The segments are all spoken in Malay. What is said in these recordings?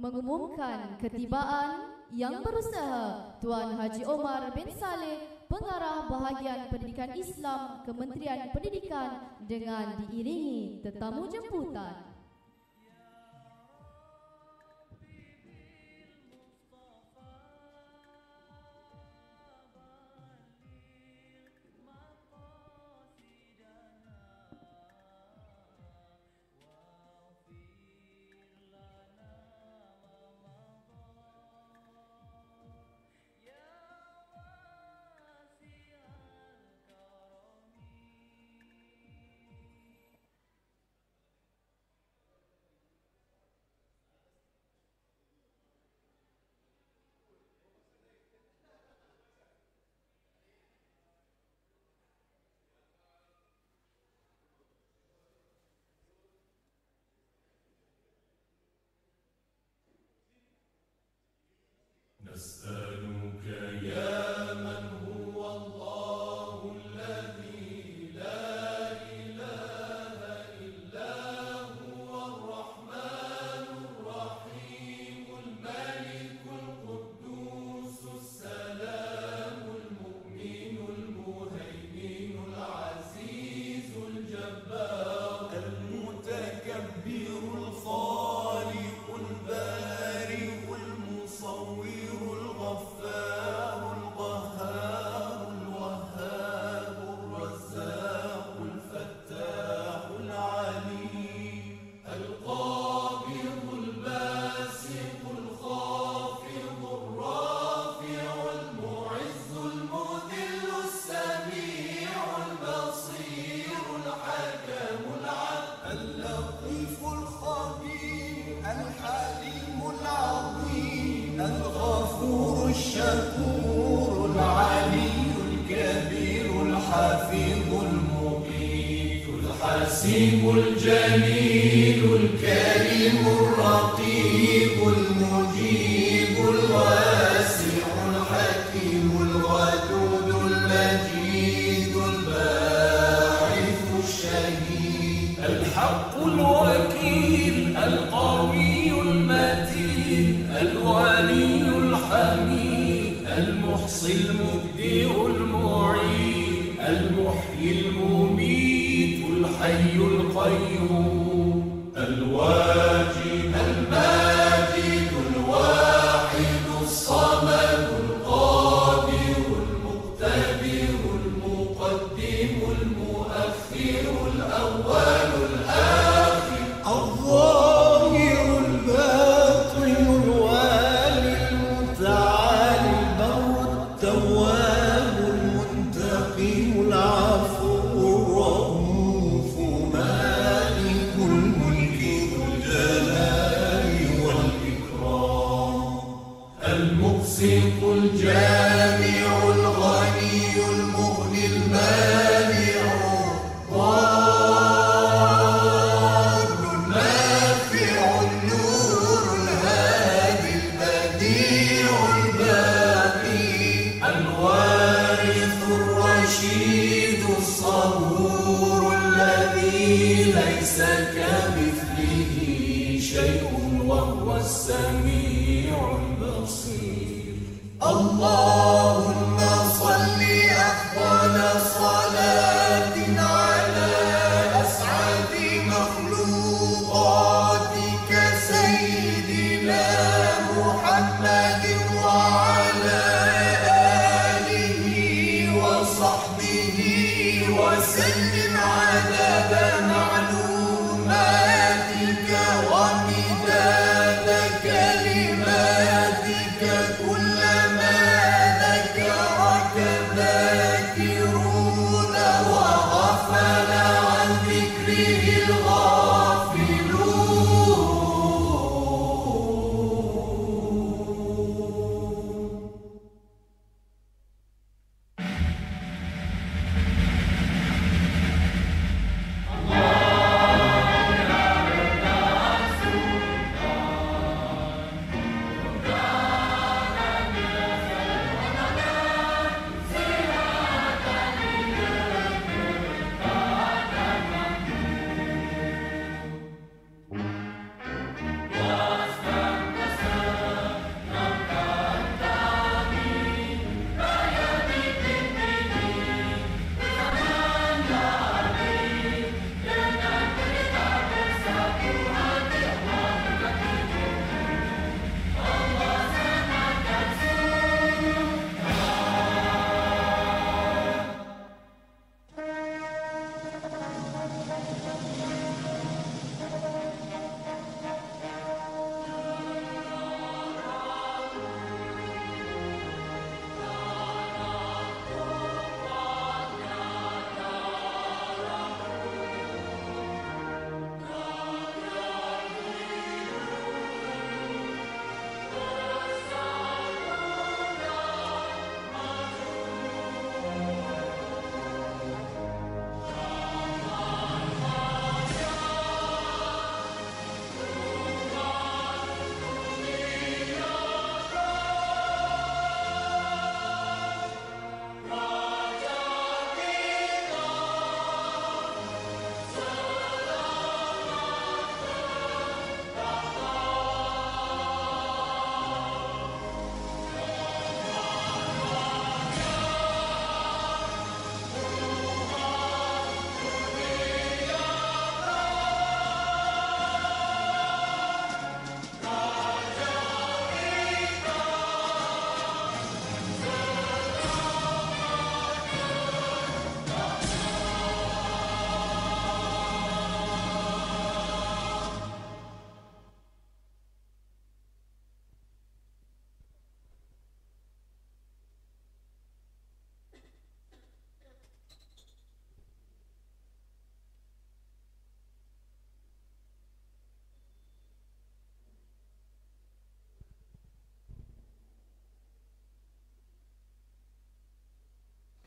mengumumkan ketibaan yang berusaha Tuan Haji Omar bin Saleh, Pengarah Bahagian Pendidikan Islam Kementerian Pendidikan, dengan diiringi tetamu jemputan. نسألك يا من هو الله الذي لا إله إلا هو الرحمن الرحيم الملك القدوس السلام المؤمن المهيمن العزيز الجبار المتكبر الخالق البارئ المصور الغفار القهار الوهاب الرزاق الفتاح العليم القابض الباسط الخافض الرافع المعز المذل السميع البصير الحكم العدل اللطيف الخبير الحليم العظيم الغفور الشكور العلي الكبير الحفيظ المقيت الحسيب الجليل الكريم الرقيب المجيب الواسع الحكيم الودود المجيد الباعث الشهيد الحق الوكيل القوي المتين الولي الحميد المحصي المبدئ المعيد المحيي المميت الحي القيوم الواجد الماجد الواحد الصمد القادر المقتدر المقدم المؤخر الأول الآخر الظاهر الباطن الوالي المتعالي البر التواب المنتقم العفو الرؤوف مالك الملك ذو الجلال والإكرام المقسط الجامع الغني المغني المانع النافع النور الهادي البديع الباقي الوارث الرشيد الصبور الذي ليس كمثله شيء وهو السميع البصير اللهم صل أفضل صلاة على أسعد مخلوقاتك سيدنا محمد وعلى آله وصحبه وسلم عدد معلوماتك ومداد كلماتك كلما ذكرك ذاكرون وغفل عن ذكره الغافلون. الله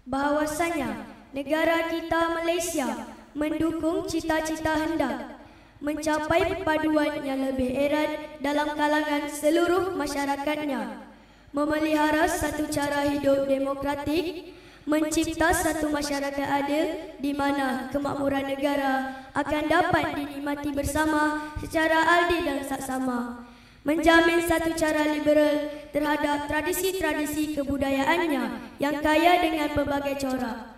bahawasanya negara kita Malaysia mendukung cita-cita hendak mencapai perpaduan yang lebih erat dalam kalangan seluruh masyarakatnya, memelihara satu cara hidup demokratik, mencipta satu masyarakat adil di mana kemakmuran negara akan dapat dinikmati bersama secara adil dan saksama, menjamin satu cara liberal terhadap tradisi-tradisi kebudayaannya yang kaya dengan pelbagai corak,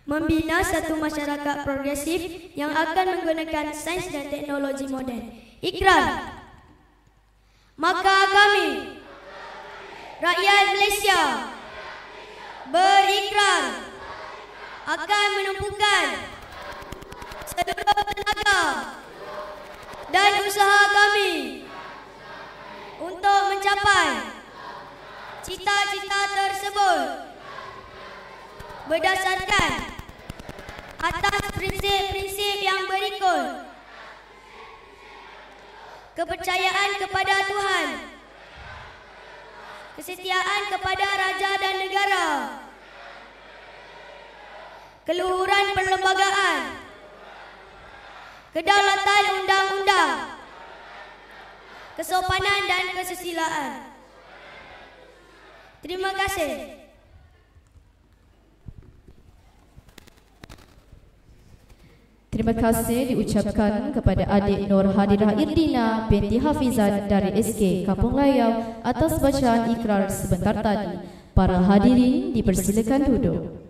membina satu masyarakat progresif yang akan menggunakan sains dan teknologi moden. Ikrar. Maka kami, rakyat Malaysia, berikrar akan menumpukan seluruh tenaga dan usaha kami untuk mencapai cita-cita tersebut berdasarkan atas prinsip-prinsip yang berikut: kepercayaan kepada Tuhan, kesetiaan kepada raja dan negara, keluhuran perlembagaan, kedaulatan undang-undang, kesopanan dan kesusilaan. Terima kasih. Terima kasih diucapkan kepada adik Nur Hadirah Irdina binti Hafizat dari SK Kampung Layau atas bacaan ikrar sebentar tadi. Para hadirin dipersilakan duduk.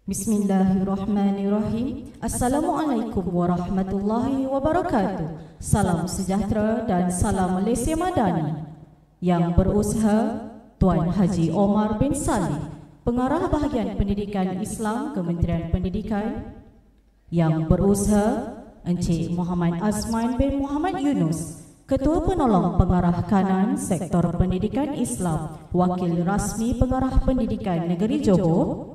Bismillahirrahmanirrahim. Assalamualaikum warahmatullahi wabarakatuh. Salam sejahtera dan salam Malaysia Madani. Yang berusaha Tuan Haji Omar bin Saleh, Pengarah Bahagian Pendidikan Islam Kementerian Pendidikan. Yang berusaha Encik Muhammad Azman bin Muhammad Yunus, Ketua Penolong Pengarah Kanan Sektor Pendidikan Islam, Wakil Rasmi Pengarah Pendidikan Negeri Johor.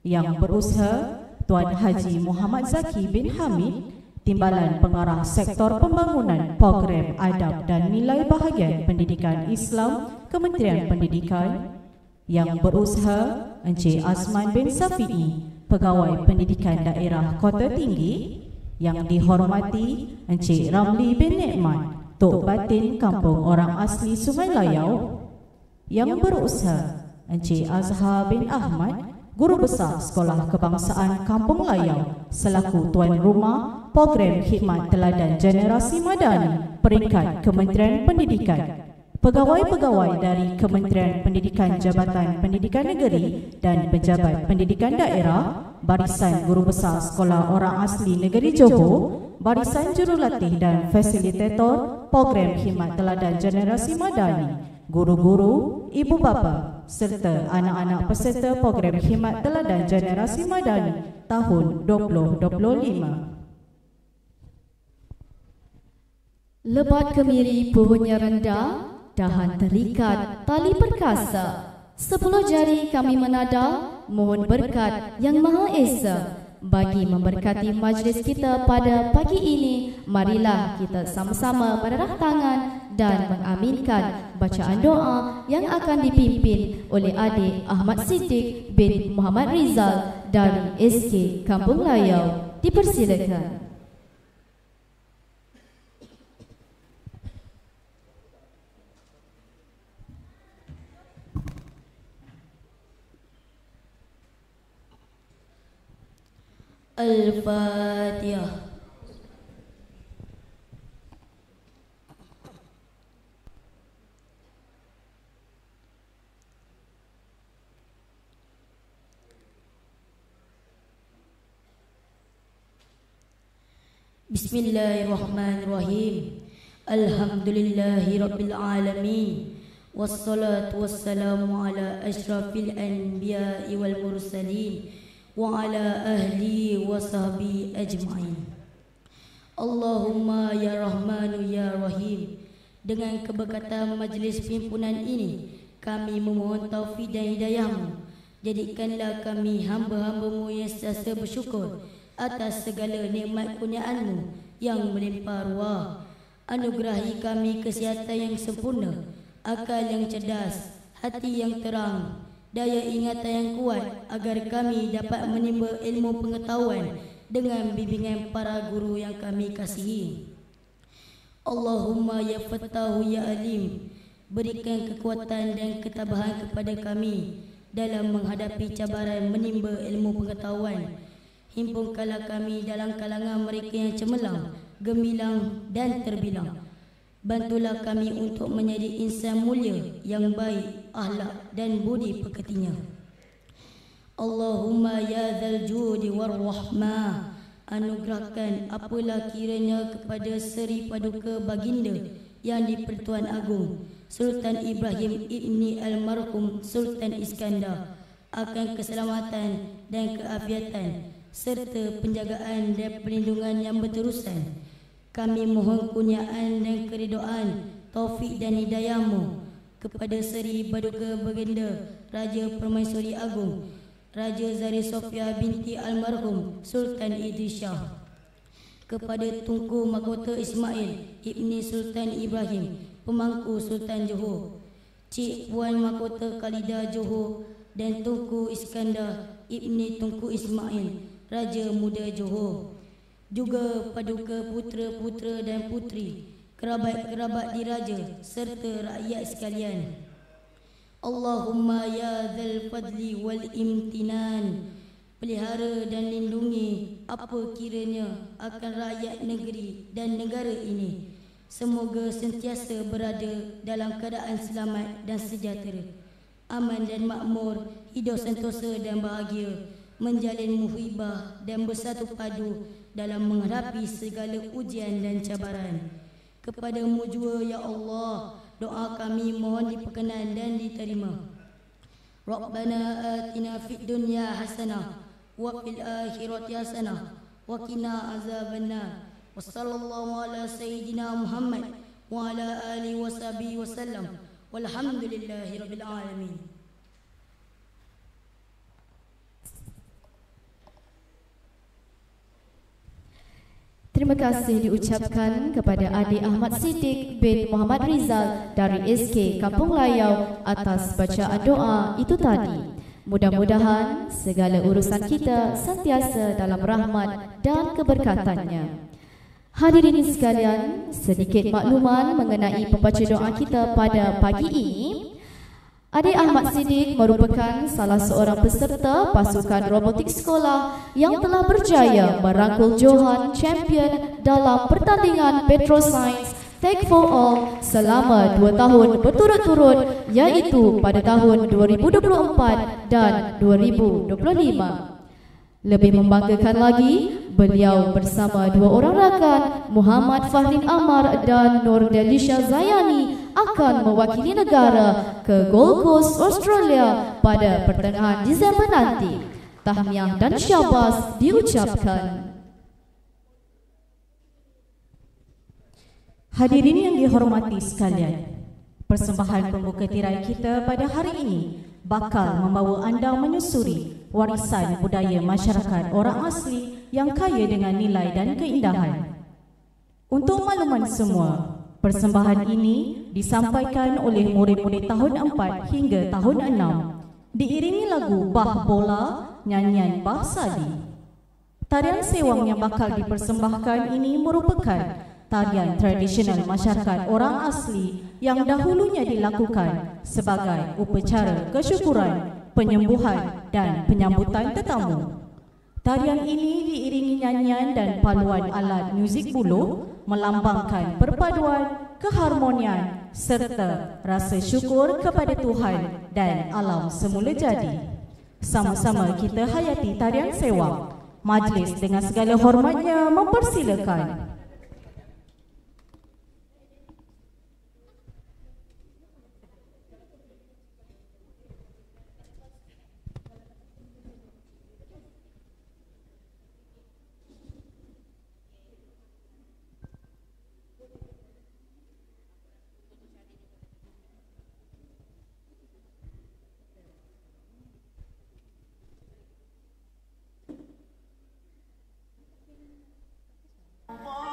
Yang berusaha Tuan Haji Muhammad Zaki bin Hamid, Timbalan Pengarah Sektor Pembangunan Program Adab dan Nilai Bahagian Pendidikan Islam Kementerian Pendidikan. Yang berusaha Encik Azman bin Safi'i, Pegawai Pendidikan Daerah Kota Tinggi. Yang dihormati Encik Ramli bin Nikmat, Tok Batin Kampung Orang Asli Sungai Layau. Yang berusaha Encik Azhar bin Ahmad, Guru Besar Sekolah Kebangsaan Kampung Layau, selaku Tuan Rumah Program Khidmat Teladan Generasi Madani peringkat Kementerian Pendidikan. Pegawai-pegawai dari Kementerian Pendidikan Jabatan Pendidikan Negeri dan Pejabat Pendidikan Daerah, Barisan Guru Besar Sekolah Orang Asli Negeri Johor, Barisan Jurulatih dan Fasilitator Program Khidmat Teladan Generasi Madani, guru-guru, ibu bapa serta anak-anak peserta Program Khidmat Teladan Generasi Madani tahun 2025. Lebat kemiri pohonnya rendah, dahan terikat tali perkasa. 10 jari kami menada, mohon berkat yang Maha Esa. Bagi memberkati majlis kita pada pagi ini, marilah kita sama-sama berdarah tangan dan mengaminkan bacaan doa yang akan dipimpin oleh adik Ahmad Siddiq bin Muhammad Rizal dari SK Kampung Layau. Dipersilakan. Al-Fatihah. Bismillahirrahmanirrahim. Alhamdulillahi Rabbil Alamin. Wassalatu wassalamu ala ashrafil anbiya'i wal mursalin wa ala ahli wa sahbihi ajma'in. Allahumma ya Rahmanu ya Rahim. Dengan keberkatan majlis pimpinan ini, kami memohon taufik dan hidayah-Mu. Jadikanlah kami hamba-hamba-Mu yang sentiasa bersyukur atas segala nikmat kurniaan-Mu yang melimpah ruah. Anugerahi kami kesihatan yang sempurna, akal yang cerdas, hati yang terang, daya ingatan yang kuat, agar kami dapat menimba ilmu pengetahuan dengan bimbingan para guru yang kami kasihi. Allahumma ya Fattahu ya Alim, berikan kekuatan dan ketabahan kepada kami dalam menghadapi cabaran menimba ilmu pengetahuan. Himpunkanlah kami dalam kalangan mereka yang cemerlang, gemilang dan terbilang. Bantulah kami untuk menjadi insan mulia yang baik akhlak dan budi pekertinya. Allahumma ya dzal judi war rahmah, anugerahkan apalah kiranya kepada Seri Paduka Baginda yang di-Pertuan Agong Sultan Ibrahim Ibni Almarhum Sultan Iskandar akan keselamatan dan keafiatan serta penjagaan dan perlindungan yang berterusan. Kami mohon kurniaan dan keridaan, taufik dan hidayahmu kepada Seri Paduka Baginda Raja Permaisuri Agong Raja Zari Sofia binti Almarhum Sultan Idris Shah, kepada Tunku Mahkota Ismail Ibni Sultan Ibrahim Pemangku Sultan Johor, Cik Puan Mahkota Khalidah Johor dan Tunku Iskandar Ibni Tunku Ismail Raja Muda Johor, juga Paduka putera-putera dan puteri, kerabat-kerabat diraja serta rakyat sekalian. Allahumma ya dzal fadli wal imtinan, pelihara dan lindungi apa kiranya akan rakyat negeri dan negara ini. Semoga sentiasa berada dalam keadaan selamat dan sejahtera, aman dan makmur, hidup sentosa dan bahagia, menjalin muhibah dan bersatu padu dalam menghadapi segala ujian dan cabaran. Kepadamu jua ya Allah, doa kami mohon diperkenan dan diterima. Rabbana atina fid dunya hasanah wa fil akhirati hasanah wa qina azabannar. Wassallallahu ala sayyidina Muhammad wa ala alihi washabihi wasallam. Walhamdulillahi rabbil alamin. Terima kasih diucapkan kepada Adik Ahmad Siddiq bin Muhammad Rizal dari SK Kampung Layau atas bacaan doa itu tadi. Mudah-mudahan segala urusan kita sentiasa dalam rahmat dan keberkatannya. Hadirin sekalian, sedikit makluman mengenai pembaca doa kita pada pagi ini. Adik Ahmad Siddiq merupakan salah seorang peserta pasukan robotik sekolah yang telah berjaya merangkul Johan Champion dalam pertandingan Petroscience Tech for All selama 2 tahun berturut-turut, iaitu pada tahun 2024 dan 2025. Lebih membanggakan lagi, beliau bersama 2 orang rakan, Muhammad Fahlin Amar dan Nur Delisha Zayani, akan mewakili negara ke Gold Coast, Australia pada pertengahan Disember nanti. Tahniah dan syabas diucapkan. Hadirin yang dihormati sekalian, persembahan pembuka tirai kita pada hari ini bakal membawa anda menyusuri warisan budaya masyarakat orang asli yang kaya dengan nilai dan keindahan. Untuk makluman semua, persembahan ini disampaikan oleh murid-murid tahun 4 hingga tahun 6, diiringi lagu Bah Bola, nyanyian Bah Sadi. Tarian sewang yang bakal dipersembahkan ini merupakan tarian tradisional masyarakat orang asli yang dahulunya dilakukan sebagai upacara kesyukuran, penyembuhan dan penyambutan tetamu. Tarian ini diiringi nyanyian dan paluan alat muzik buluh melambangkan perpaduan, keharmonian serta rasa syukur kepada Tuhan dan alam semula jadi. Sama-sama kita hayati tarian sewang. Majlis dengan segala hormatnya mempersilakan. Allah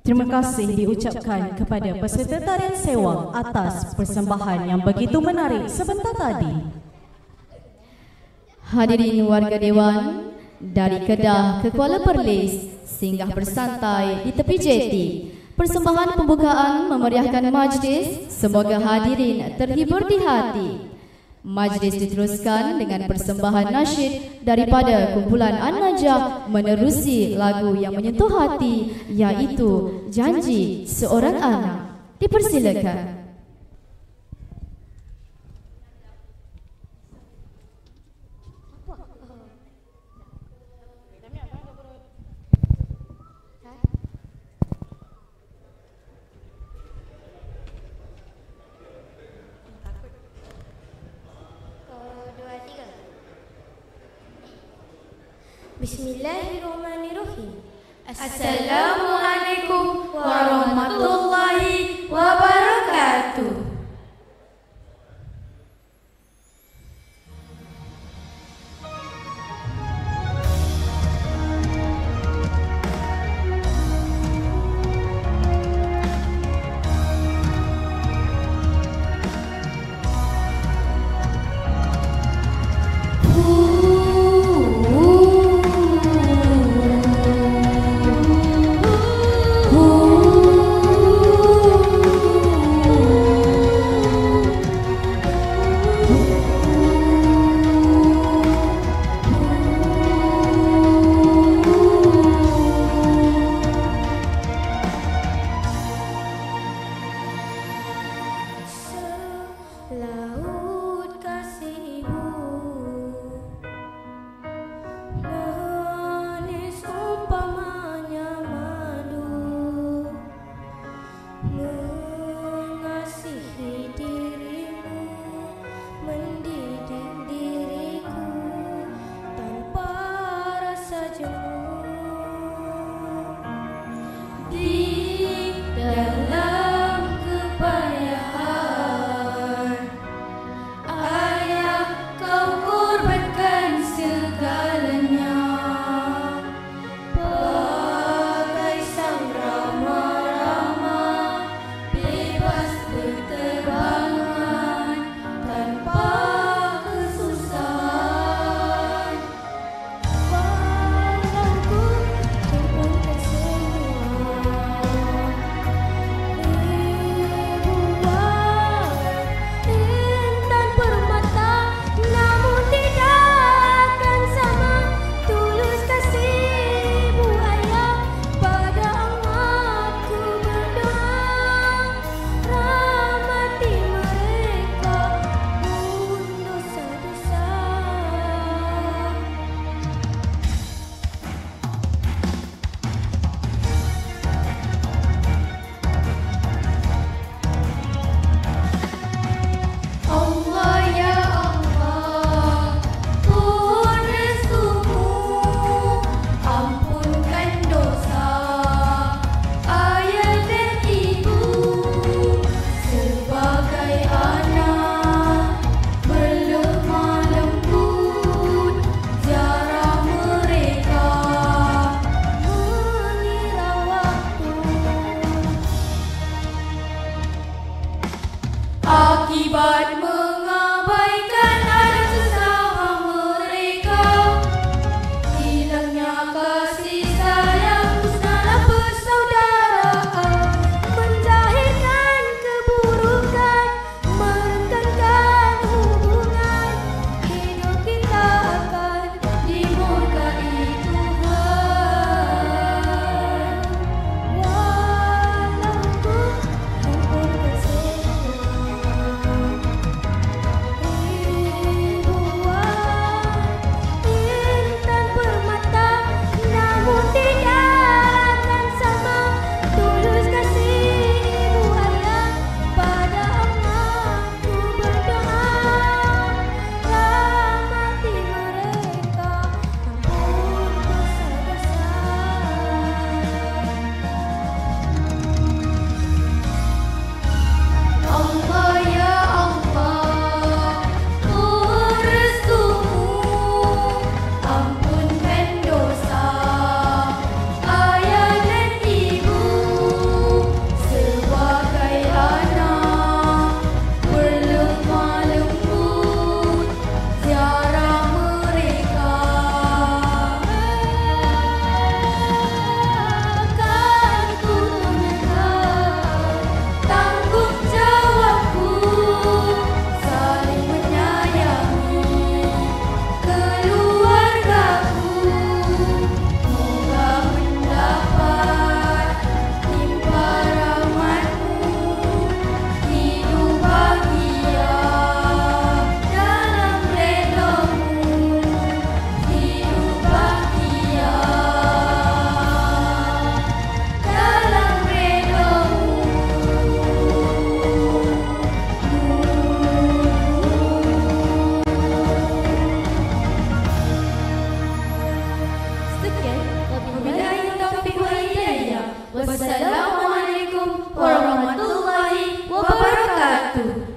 Terima kasih diucapkan kepada peserta tarian sewang atas persembahan yang begitu menarik sebentar tadi. Hadirin warga Dewan, dari Kedah ke Kuala Perlis, singgah bersantai di tepi jeti. Persembahan pembukaan memeriahkan majlis, semoga hadirin terhibur di hati. Majlis diteruskan dengan persembahan nasyid daripada kumpulan An-Najah menerusi lagu yang menyentuh hati, iaitu Janji Seorang Anak. Dipersilakan. Bismillahirrahmanirrahim. Assalamualaikum warahmatullahi wabarakatuh. mengasihi dirimu, mendidik diriku tanpa rasa jemu. Di dalam kepayahan, ayah kau korbankan segalanya, bagai sang rama-rama bebas berterbangan tanpa kesusahan. Walau ku himpunkan semua ribuan intan permata, namun tidak akan sama tulus kasihmu ayah. Pada amatku berdoa, rahmati mereka pun dosa-dosa. Allah ya Allah, Tuhan restumu, ampunkan dosa ayah dan ibu. Sebagai anak berlemah lembut, ziarah mereka mengira waktu. Akibat mengabaikan adat sesama mereka, hilangnya kasih sayang, musnahlah persaudaraan, menjahilkan keburukan, merenggankan hubungan. Hidup kita akan dimurkai Tuhan. Walau ku himpunkan semua ribuan intan permata, namun tidak akan sama tulus kasihmu ayah. Pada amatku berdoa, rahmati mereka, ampun dosa-dosa. Allah ya Allah, Tuhan restumu, ampunkan dosa ayah dan ibu. Sebagai anak berlemah lembut, ziarah mereka akan ku tunaikan tanggung jawabku, saling menyayangi keluargaku. Moga mendapat limpah rahmatmu, hidup bahagia dalam redamu, hidup bahagia dalam redamu. Sekian, wabillahi taufiq wal hidayah. Wassalamualaikum warahmatullahi wabarakatuh.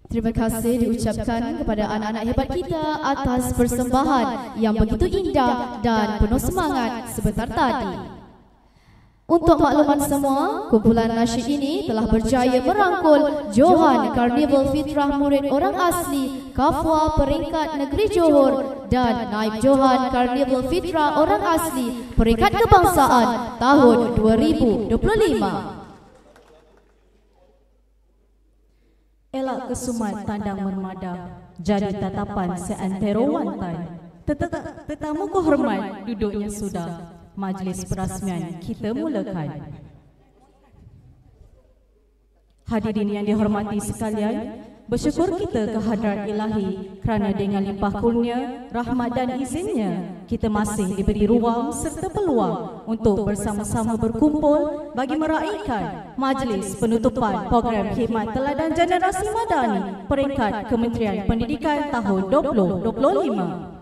Terima kasih diucapkan kepada anak-anak hebat kita atas persembahan yang begitu indah dan penuh semangat sebentar tadi. Untuk makluman semua, kumpulan nasyid ini telah berjaya merangkul Johan Karnival Fitrah Murid Orang Asli Kafwa Peringkat Negeri Johor dan Naib Johan Karnival Fitrah Orang Asli Peringkat Kebangsaan tahun 2025. Elak kesumat tandang mermada, jadi tatapan seantero wantai. Tetamu kehormat duduknya sudah. majlis perasmian kita mulakan. Hadirin yang dihormati sekalian, bersyukur kita ke hadrat Ilahi kerana dengan limpah kurnia, rahmat dan izinnya, kita masih diberi ruang serta peluang untuk bersama-sama berkumpul bagi meraihkan majlis penutupan program Khidmat Teladan Generasi Madani peringkat Kementerian Pendidikan tahun 2025.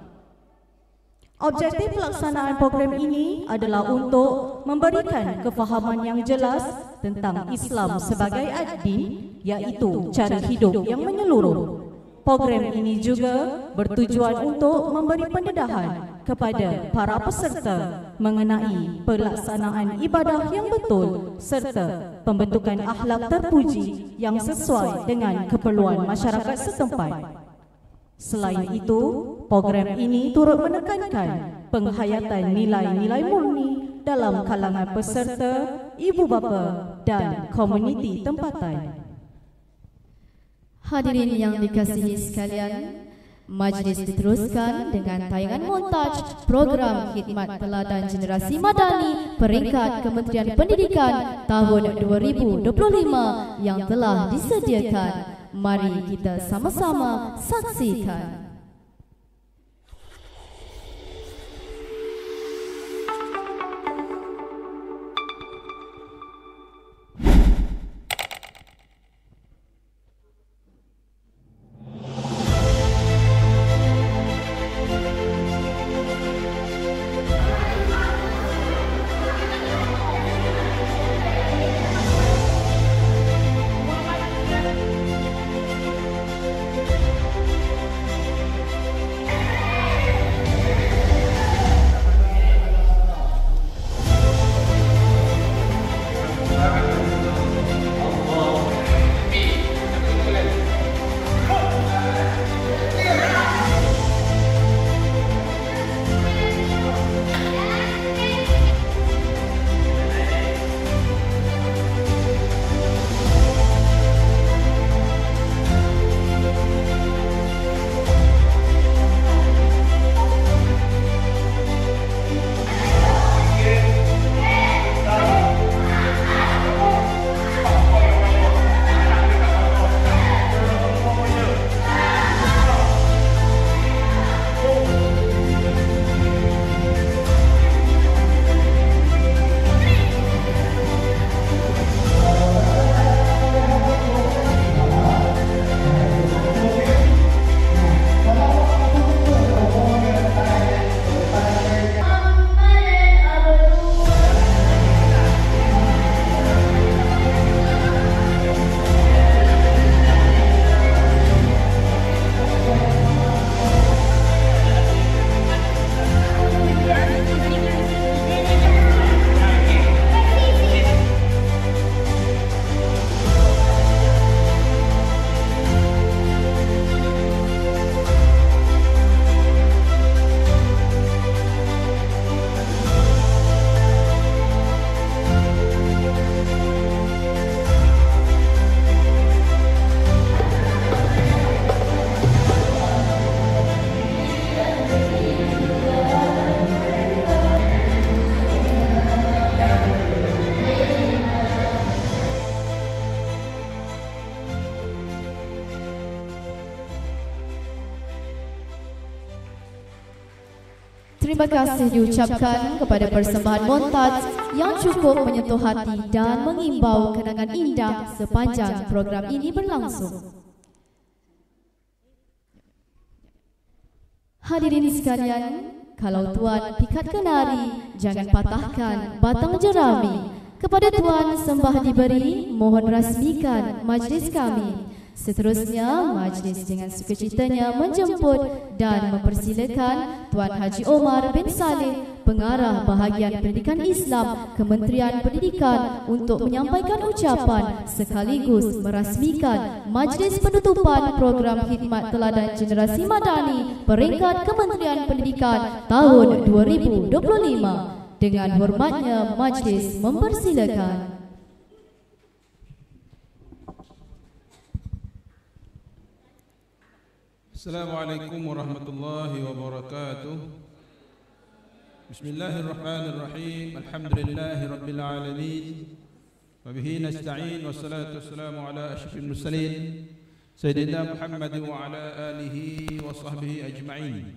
Objektif pelaksanaan program ini adalah untuk memberikan kefahaman yang jelas tentang Islam sebagai ad-din, iaitu cara hidup yang menyeluruh. Program ini juga bertujuan untuk memberi pendedahan kepada para peserta mengenai pelaksanaan ibadah yang betul serta pembentukan akhlak terpuji yang sesuai dengan keperluan masyarakat setempat. Selain itu, program ini turut menekankan penghayatan nilai-nilai murni dalam kalangan peserta, ibu bapa dan komuniti tempatan. Hadirin yang dikasihi sekalian, majlis diteruskan dengan tayangan montaj program Khidmat Teladan Generasi Madani peringkat Kementerian Pendidikan tahun 2025 yang telah disediakan. Mari kita sama-sama saksikan. Terima kasih diucapkan kepada persembahan montaj yang cukup menyentuh hati dan mengimbau kenangan indah sepanjang program ini berlangsung. Hadirin sekalian, kalau Tuan pikat kenari, jangan patahkan batang jerami. Kepada Tuan sembah diberi, mohon rasmikan majlis kami. Seterusnya, majlis dengan sukacitanya menjemput dan mempersilakan Tuan Haji Omar bin Saleh, Pengarah Bahagian Pendidikan Islam Kementerian Pendidikan untuk menyampaikan ucapan sekaligus merasmikan majlis penutupan program Khidmat Teladan Generasi Madani peringkat Kementerian Pendidikan tahun 2025. Dengan hormatnya, majlis mempersilakan. Assalamualaikum warahmatullahi wabarakatuh. Bismillahirrahmanirrahim. Alhamdulillahirabbil alamin. Wa bihi nasta'in wassalatu wassalamu ala asyrafil mursalin Sayyidina Muhammad wa ala alihi wa sahbihi ajma'in.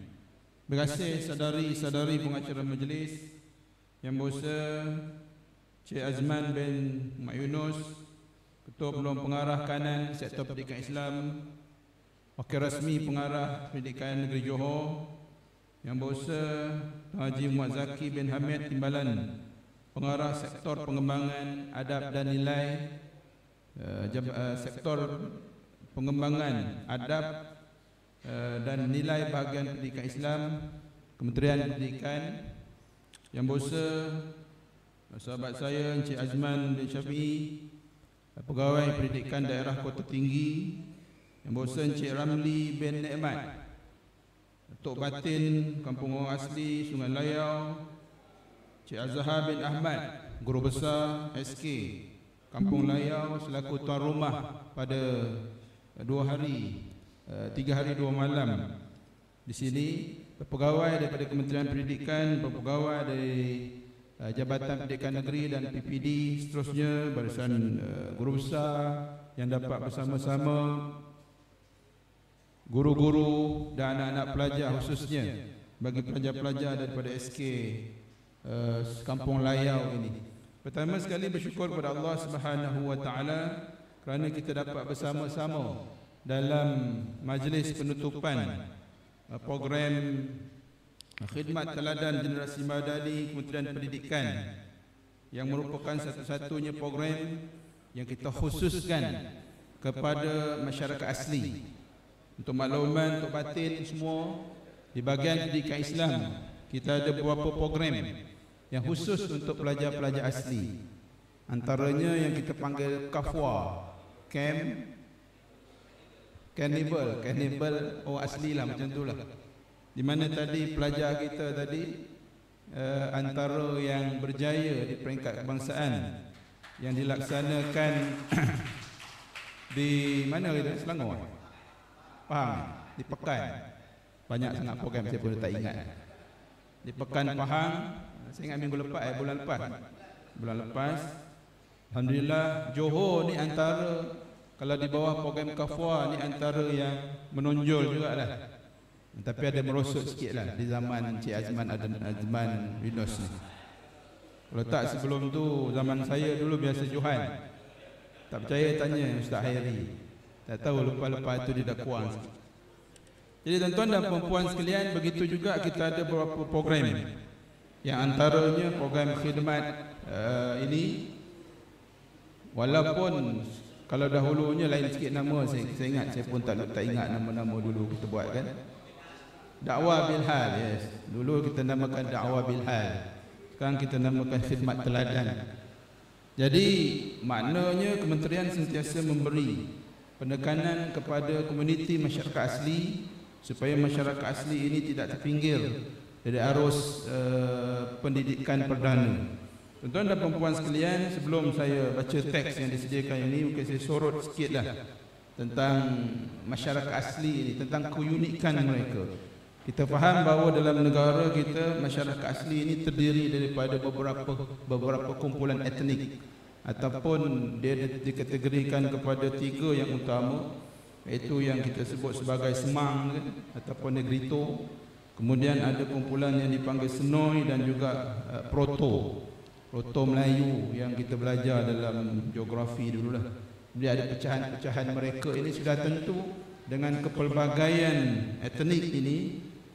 Terima kasih saudari-saudari pengacara majlis yang berkuasa Cik Azman bin Mak Yunus, Ketua Peluang Pengarah Kanan Sektor Pendidikan Islam, Wakil Rasmi Pengarah Pendidikan Negeri Johor, yang berkuasa Tuan Haji Muhammad Zaki bin Hamid Timbalan, Pengarah Sektor Pengembangan Adab dan Nilai, Sektor Pengembangan Adab dan Nilai Bahagian Pendidikan Islam, Kementerian Pendidikan, yang berkuasa sahabat saya Encik Azman bin Syafi'i, Pegawai Pendidikan Daerah Kota Tinggi, yang berkuasa Encik Ramli bin Nikmat, Tok Batin Kampung Orang Asli Sungai Layau, Cik Azhar bin Ahmad, Guru Besar SK Kampung Layau selaku tuan rumah pada 3 hari 2 malam di sini, pegawai daripada Kementerian Pendidikan, pegawai dari Jabatan Pendidikan Negeri dan PPD, seterusnya barisan guru besar yang dapat bersama-sama, guru-guru dan anak-anak pelajar, khususnya bagi pelajar-pelajar daripada SK Kampung Layau ini. Pertama sekali bersyukur kepada Allah Subhanahu wa taala kerana kita dapat bersama-sama dalam majlis penutupan program Khidmat Teladan Generasi Madani Kementerian Pendidikan, yang merupakan satu-satunya program yang kita khususkan kepada masyarakat asli. Untuk makluman, untuk batin semua, di bahagian pendidikan Islam kita ada beberapa program yang khusus untuk pelajar-pelajar asli. Antaranya yang kita panggil Kafwa, Carnival orang asli lah, macam tu lah. Di mana tadi pelajar kita tadi antara yang berjaya di peringkat kebangsaan yang dilaksanakan di mana kita? Selangor, Pahang, di Pekan. Banyak sangat program saya pun tak ingat. Di Pekan Pahang, saya ingat minggu lepas, bulan lepas. Alhamdulillah, Johor ni antara, kalau di bawah program Kafwa ni antara yang menonjol jugalah. Tapi ada merosot sikit lah di zaman Cik Azman Yunus ni. Kalau tak sebelum tu, zaman saya dulu biasa Johan. Tak percaya tanya Ustaz Hairi. Tak tahu lepas-lepas tu dia dah kurang sikit. Jadi tuan-tuan dan perempuan sekalian, begitu juga kita ada beberapa program, yang antaranya program khidmat ini, walaupun kalau dahulunya lain sikit nama, saya ingat, saya pun tak ingat nama-nama dulu kita buat kan. Dakwah Bilhal, yes. Dulu kita namakan Dakwah Bilhal, sekarang kita namakan Khidmat Teladan. Jadi maknanya kementerian sentiasa memberi penekanan kepada komuniti masyarakat asli supaya masyarakat asli ini tidak terpinggir dari arus pendidikan perdana. Tuan-tuan dan perempuan sekalian, sebelum saya baca teks yang disediakan ini, mungkin saya sorot sikitlah tentang masyarakat asli ini, tentang keunikan mereka. Kita faham bahawa dalam negara kita, masyarakat asli ini terdiri daripada beberapa kumpulan etnik, ataupun dia dikategorikan kepada 3 yang utama, iaitu yang kita sebut sebagai Semang ataupun Negrito. Kemudian ada kumpulan yang dipanggil Senoi dan juga Proto Melayu yang kita belajar dalam geografi dululah. Jadi ada pecahan-pecahan mereka ini sudah tentu dengan kepelbagaian etnik ini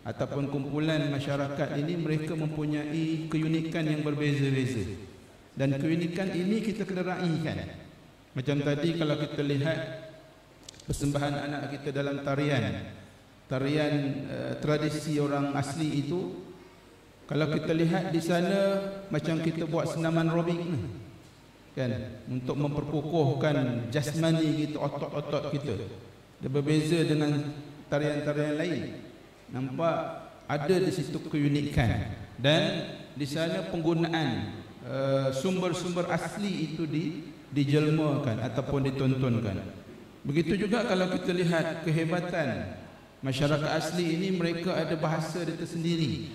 ataupun kumpulan masyarakat ini, mereka mempunyai keunikan yang berbeza-beza. Dan keunikan ini kita kena raikan. Macam tadi kalau kita lihat persembahan anak kita dalam tarian tradisi orang asli itu, kalau kita lihat di sana macam kita buat senaman aerobik kan, untuk memperkukuhkan jasmani kita, otot-otot kita. Dia berbeza dengan tarian-tarian lain. Nampak ada di situ keunikan, dan di sana penggunaan sumber-sumber asli itu dijelmakan ataupun ditontonkan. Begitu juga kalau kita lihat kehebatan masyarakat asli ini, mereka ada bahasa dia tersendiri.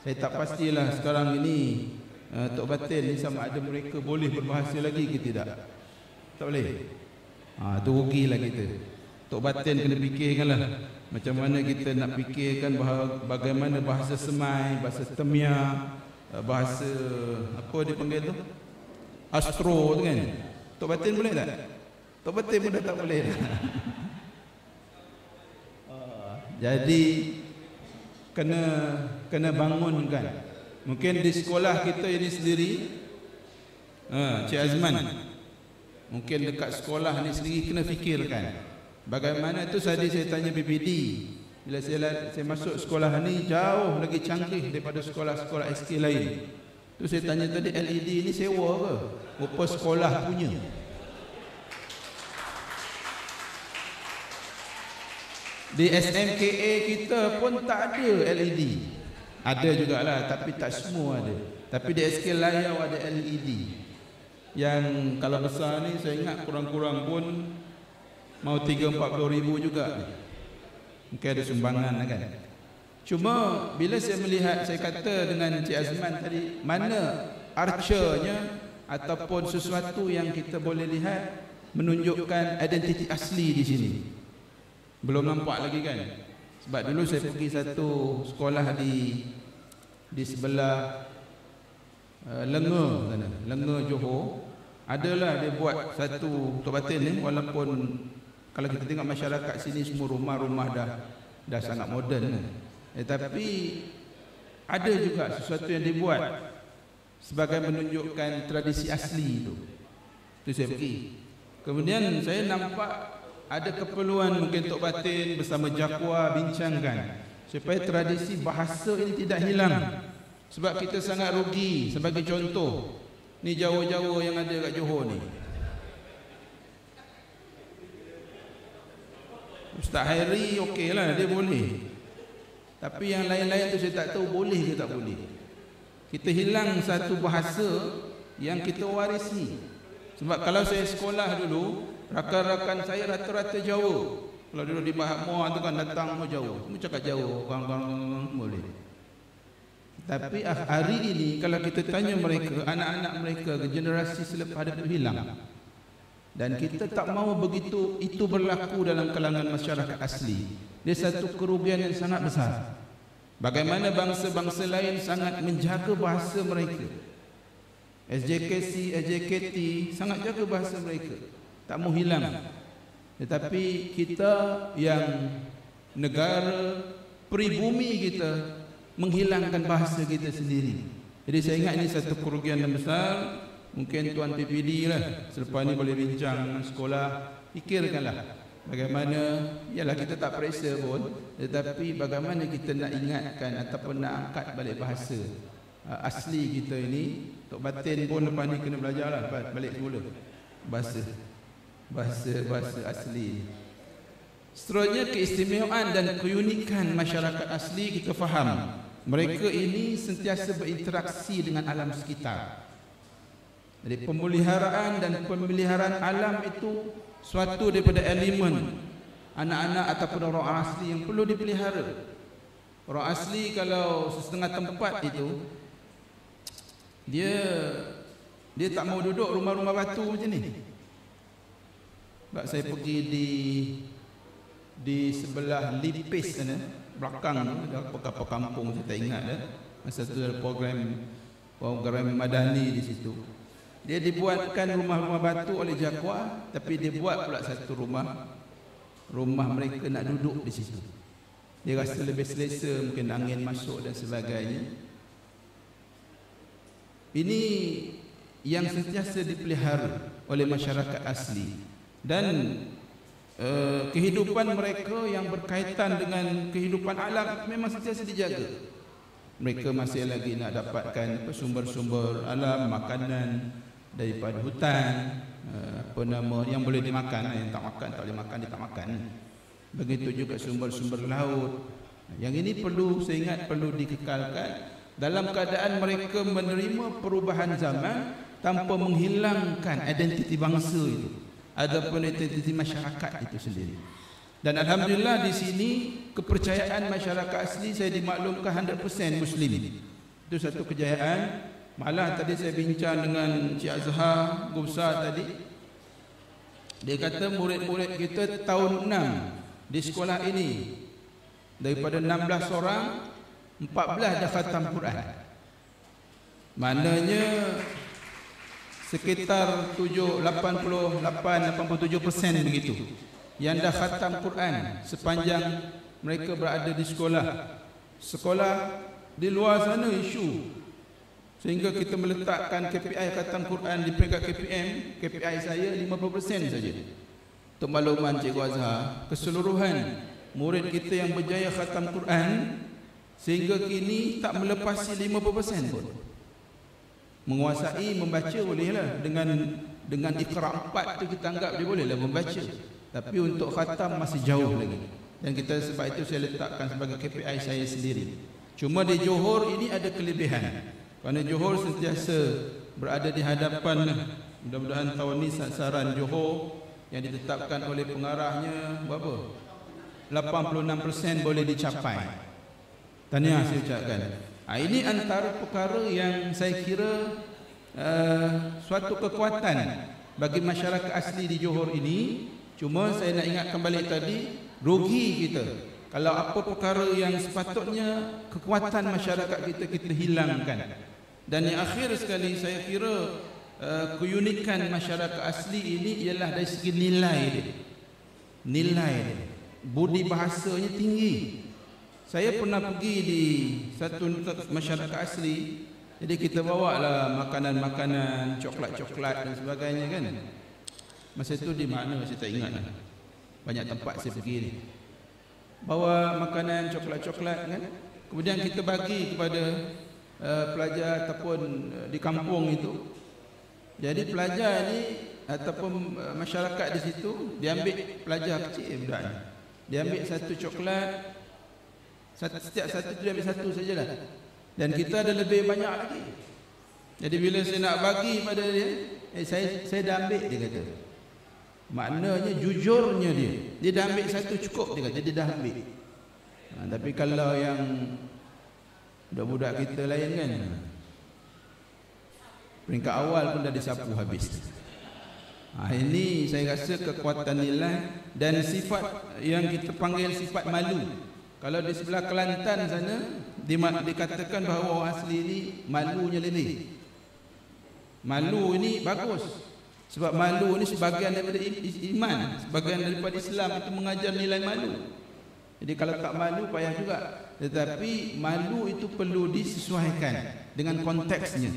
Saya tak pastilah sekarang ini Tok Batin ni sama ada mereka boleh berbahasa lagi ke tidak. Tak boleh. Tu rugilah kita. Tok Batin kena fikirkanlah macam mana kita nak fikirkan bagaimana bahasa Semai, bahasa Temia, bahasa apa dipanggil tu? Astro tu kan. Tok Batin boleh tak? Tok Batin pun dah tak boleh dah. Jadi kena bangunkan. Mungkin di sekolah kita ini sendiri, Cik Azman, mungkin dekat sekolah ni sendiri kena fikirkan bagaimana tu. Tadi saya tanya PPD, bila saya masuk sekolah ni jauh lagi canggih daripada sekolah-sekolah SK lain. Tu saya tanya tadi, LED ni sewa ke? Rupa sekolah punya. Di SMKA kita pun tak ada LED. Ada jugalah, tapi tak semua ada. Tapi di SK Layau ada LED. Yang kalau besar ni saya ingat kurang-kurang pun mau 30-40 ribu juga. Mungkin ada sumbangan kan. Cuma bila saya melihat, saya kata dengan Cik Azman tadi, mana archernya ataupun sesuatu yang kita boleh lihat menunjukkan identiti asli di sini. Belum nampak lagi kan. Sebab dulu saya pergi satu sekolah di sebelah Lenga sana, Lenga Johor. Adalah dia buat satu Tok Batin ni, walaupun kalau kita tengok masyarakat sini semua rumah-rumah dah sangat moden kan. Tapi ada juga sesuatu yang dibuat sebagai menunjukkan tradisi asli itu. Itu saya pergi. Kemudian saya nampak ada keperluan mungkin Tok Batin bersama Jakwa bincangkan supaya tradisi bahasa ini tidak hilang. Sebab kita sangat rugi. Sebagai contoh, ni Jawa-Jawa yang ada kat Johor ni, Ustaz Hairi okey lah, dia boleh. Tapi yang lain-lain tu saya tak tahu boleh ke tak boleh. Kita hilang satu bahasa yang kita warisi. Sebab kalau saya sekolah dulu, rakan-rakan saya rata-rata Jawa. Kalau dulu di Mahatma tu kan datang semua Jawa, semua cakap Jawa, orang-orang boleh. Tapi hari ini kalau kita tanya mereka, anak-anak mereka, generasi selepas itu hilang. Dan kita tak mahu begitu itu berlaku dalam kalangan masyarakat asli. Dia satu kerugian yang sangat besar. Bagaimana bangsa-bangsa lain sangat menjaga bahasa mereka. SJKC, SJKT sangat jaga bahasa mereka, tak mau hilang. Tetapi kita yang negara pribumi kita menghilangkan bahasa kita sendiri. Jadi saya ingat ini satu kerugian yang besar. Mungkin Tuan PPD lah selepas ni boleh bincang dengan sekolah, fikirkanlah bagaimana, yalah kita tak periksa pun, tetapi bagaimana kita nak ingatkan ataupun nak angkat balik bahasa asli kita ini. Tok Batin pun lepas ni kena belajarlah balik semula bahasa asli. Seterusnya, keistimewaan dan keunikan masyarakat asli kita faham. Mereka ini sentiasa berinteraksi dengan alam sekitar. Jadi pemeliharaan dan pemeliharaan alam itu suatu daripada elemen anak-anak ataupun orang asli yang perlu dipelihara. Orang asli kalau setengah tempat itu dia tak mau duduk rumah-rumah batu macam ni. Sebab saya pergi di sebelah Lipis sana, belakang tu, apa kampung saya tak ingat dah. Masa tu ada program madani di situ. Dia dibuatkan rumah-rumah batu oleh Jakwa, tapi dia buat pula satu rumah mereka nak duduk di situ. Dia rasa lebih selesa, mungkin angin masuk dan sebagainya. Ini yang sentiasa dipelihara oleh masyarakat asli. Dan kehidupan mereka yang berkaitan dengan kehidupan alam memang sentiasa dijaga. Mereka masih lagi nak dapatkan sumber-sumber alam, makanan daripada hutan, yang boleh dimakan, yang tak makan tak boleh makan, dia tak makan. Begitu juga sumber-sumber laut. Yang ini perlu, saya ingat perlu dikekalkan dalam keadaan mereka menerima perubahan zaman tanpa menghilangkan identiti bangsa itu, adapun identiti masyarakat itu sendiri. Dan alhamdulillah di sini kepercayaan masyarakat asli saya dimaklumkan 100% Muslim. Itu satu kejayaan. Malah tadi saya bincang dengan Cik Azhar Gubsar tadi. Dia kata murid-murid kita tahun 6 di sekolah ini, daripada 16 orang, 14 dah khatam Quran. Maknanya sekitar 88-87% begitu yang dah khatam Quran sepanjang mereka berada di sekolah. Sekolah di luar sana isu, sehingga kita meletakkan KPI khatam Quran di peringkat KPI saya 50% saja. Untuk makluman Cikgu Azhar, keseluruhan murid kita yang berjaya khatam Quran sehingga kini tak melepasi 50% pun. Menguasai membaca bolehlah, dengan Iqra 4 tu kita anggap dia bolehlah membaca. Tapi untuk khatam masih jauh lagi. Dan kita sebab itu saya letakkan sebagai KPI saya sendiri. Cuma di Johor ini ada kelebihan. Kerana Johor sentiasa berada di hadapan. Mudah-mudahan tahun ini sasaran Johor yang ditetapkan oleh pengarahnya berapa? 86% boleh dicapai. Tahniah saya ucapkan. Ini antara perkara yang saya kira suatu kekuatan bagi masyarakat asli di Johor ini. Cuma saya nak ingatkan balik tadi, rugi kita kalau apa perkara yang sepatutnya kekuatan masyarakat kita hilangkan. Dan yang akhir sekali, saya kira keunikan masyarakat asli ini ialah dari segi nilai dia. Nilai dia, budi bahasanya tinggi. Saya pernah pergi di satu masyarakat asli. Jadi kita bawa lah makanan-makanan, coklat-coklat dan sebagainya kan. Masa itu di mana saya tak ingat lah. Banyak tempat saya pergi ni. Bawa makanan, coklat-coklat kan. Kemudian kita bagi kepada pelajar ataupun di kampung itu. Jadi pelajar ni ataupun masyarakat di situ, dia ambil pelajar kecil budak ni. Dia ambil satu coklat, setiap satu tu dia ambil satu sajalah. Dan kita ada lebih banyak lagi. Jadi bila saya nak bagi pada dia, saya dah ambil, dia kata. Maknanya jujurnya dia dah ambil satu cukup, dia kata dia dah ambil. Tapi kalau yang budak-budak kita lain kan, peringkat awal pun dah disapu habis. Ini saya rasa kekuatan nilai dan sifat yang kita panggil sifat malu. Kalau di sebelah Kelantan sana dikatakan bahawa orang asli ini malunya lebih. Malu ini bagus. Sebab malu ini sebahagian daripada iman, sebahagian daripada Islam itu mengajar nilai malu. Jadi kalau tak malu payah juga. Tetapi malu itu perlu disesuaikan dengan konteksnya.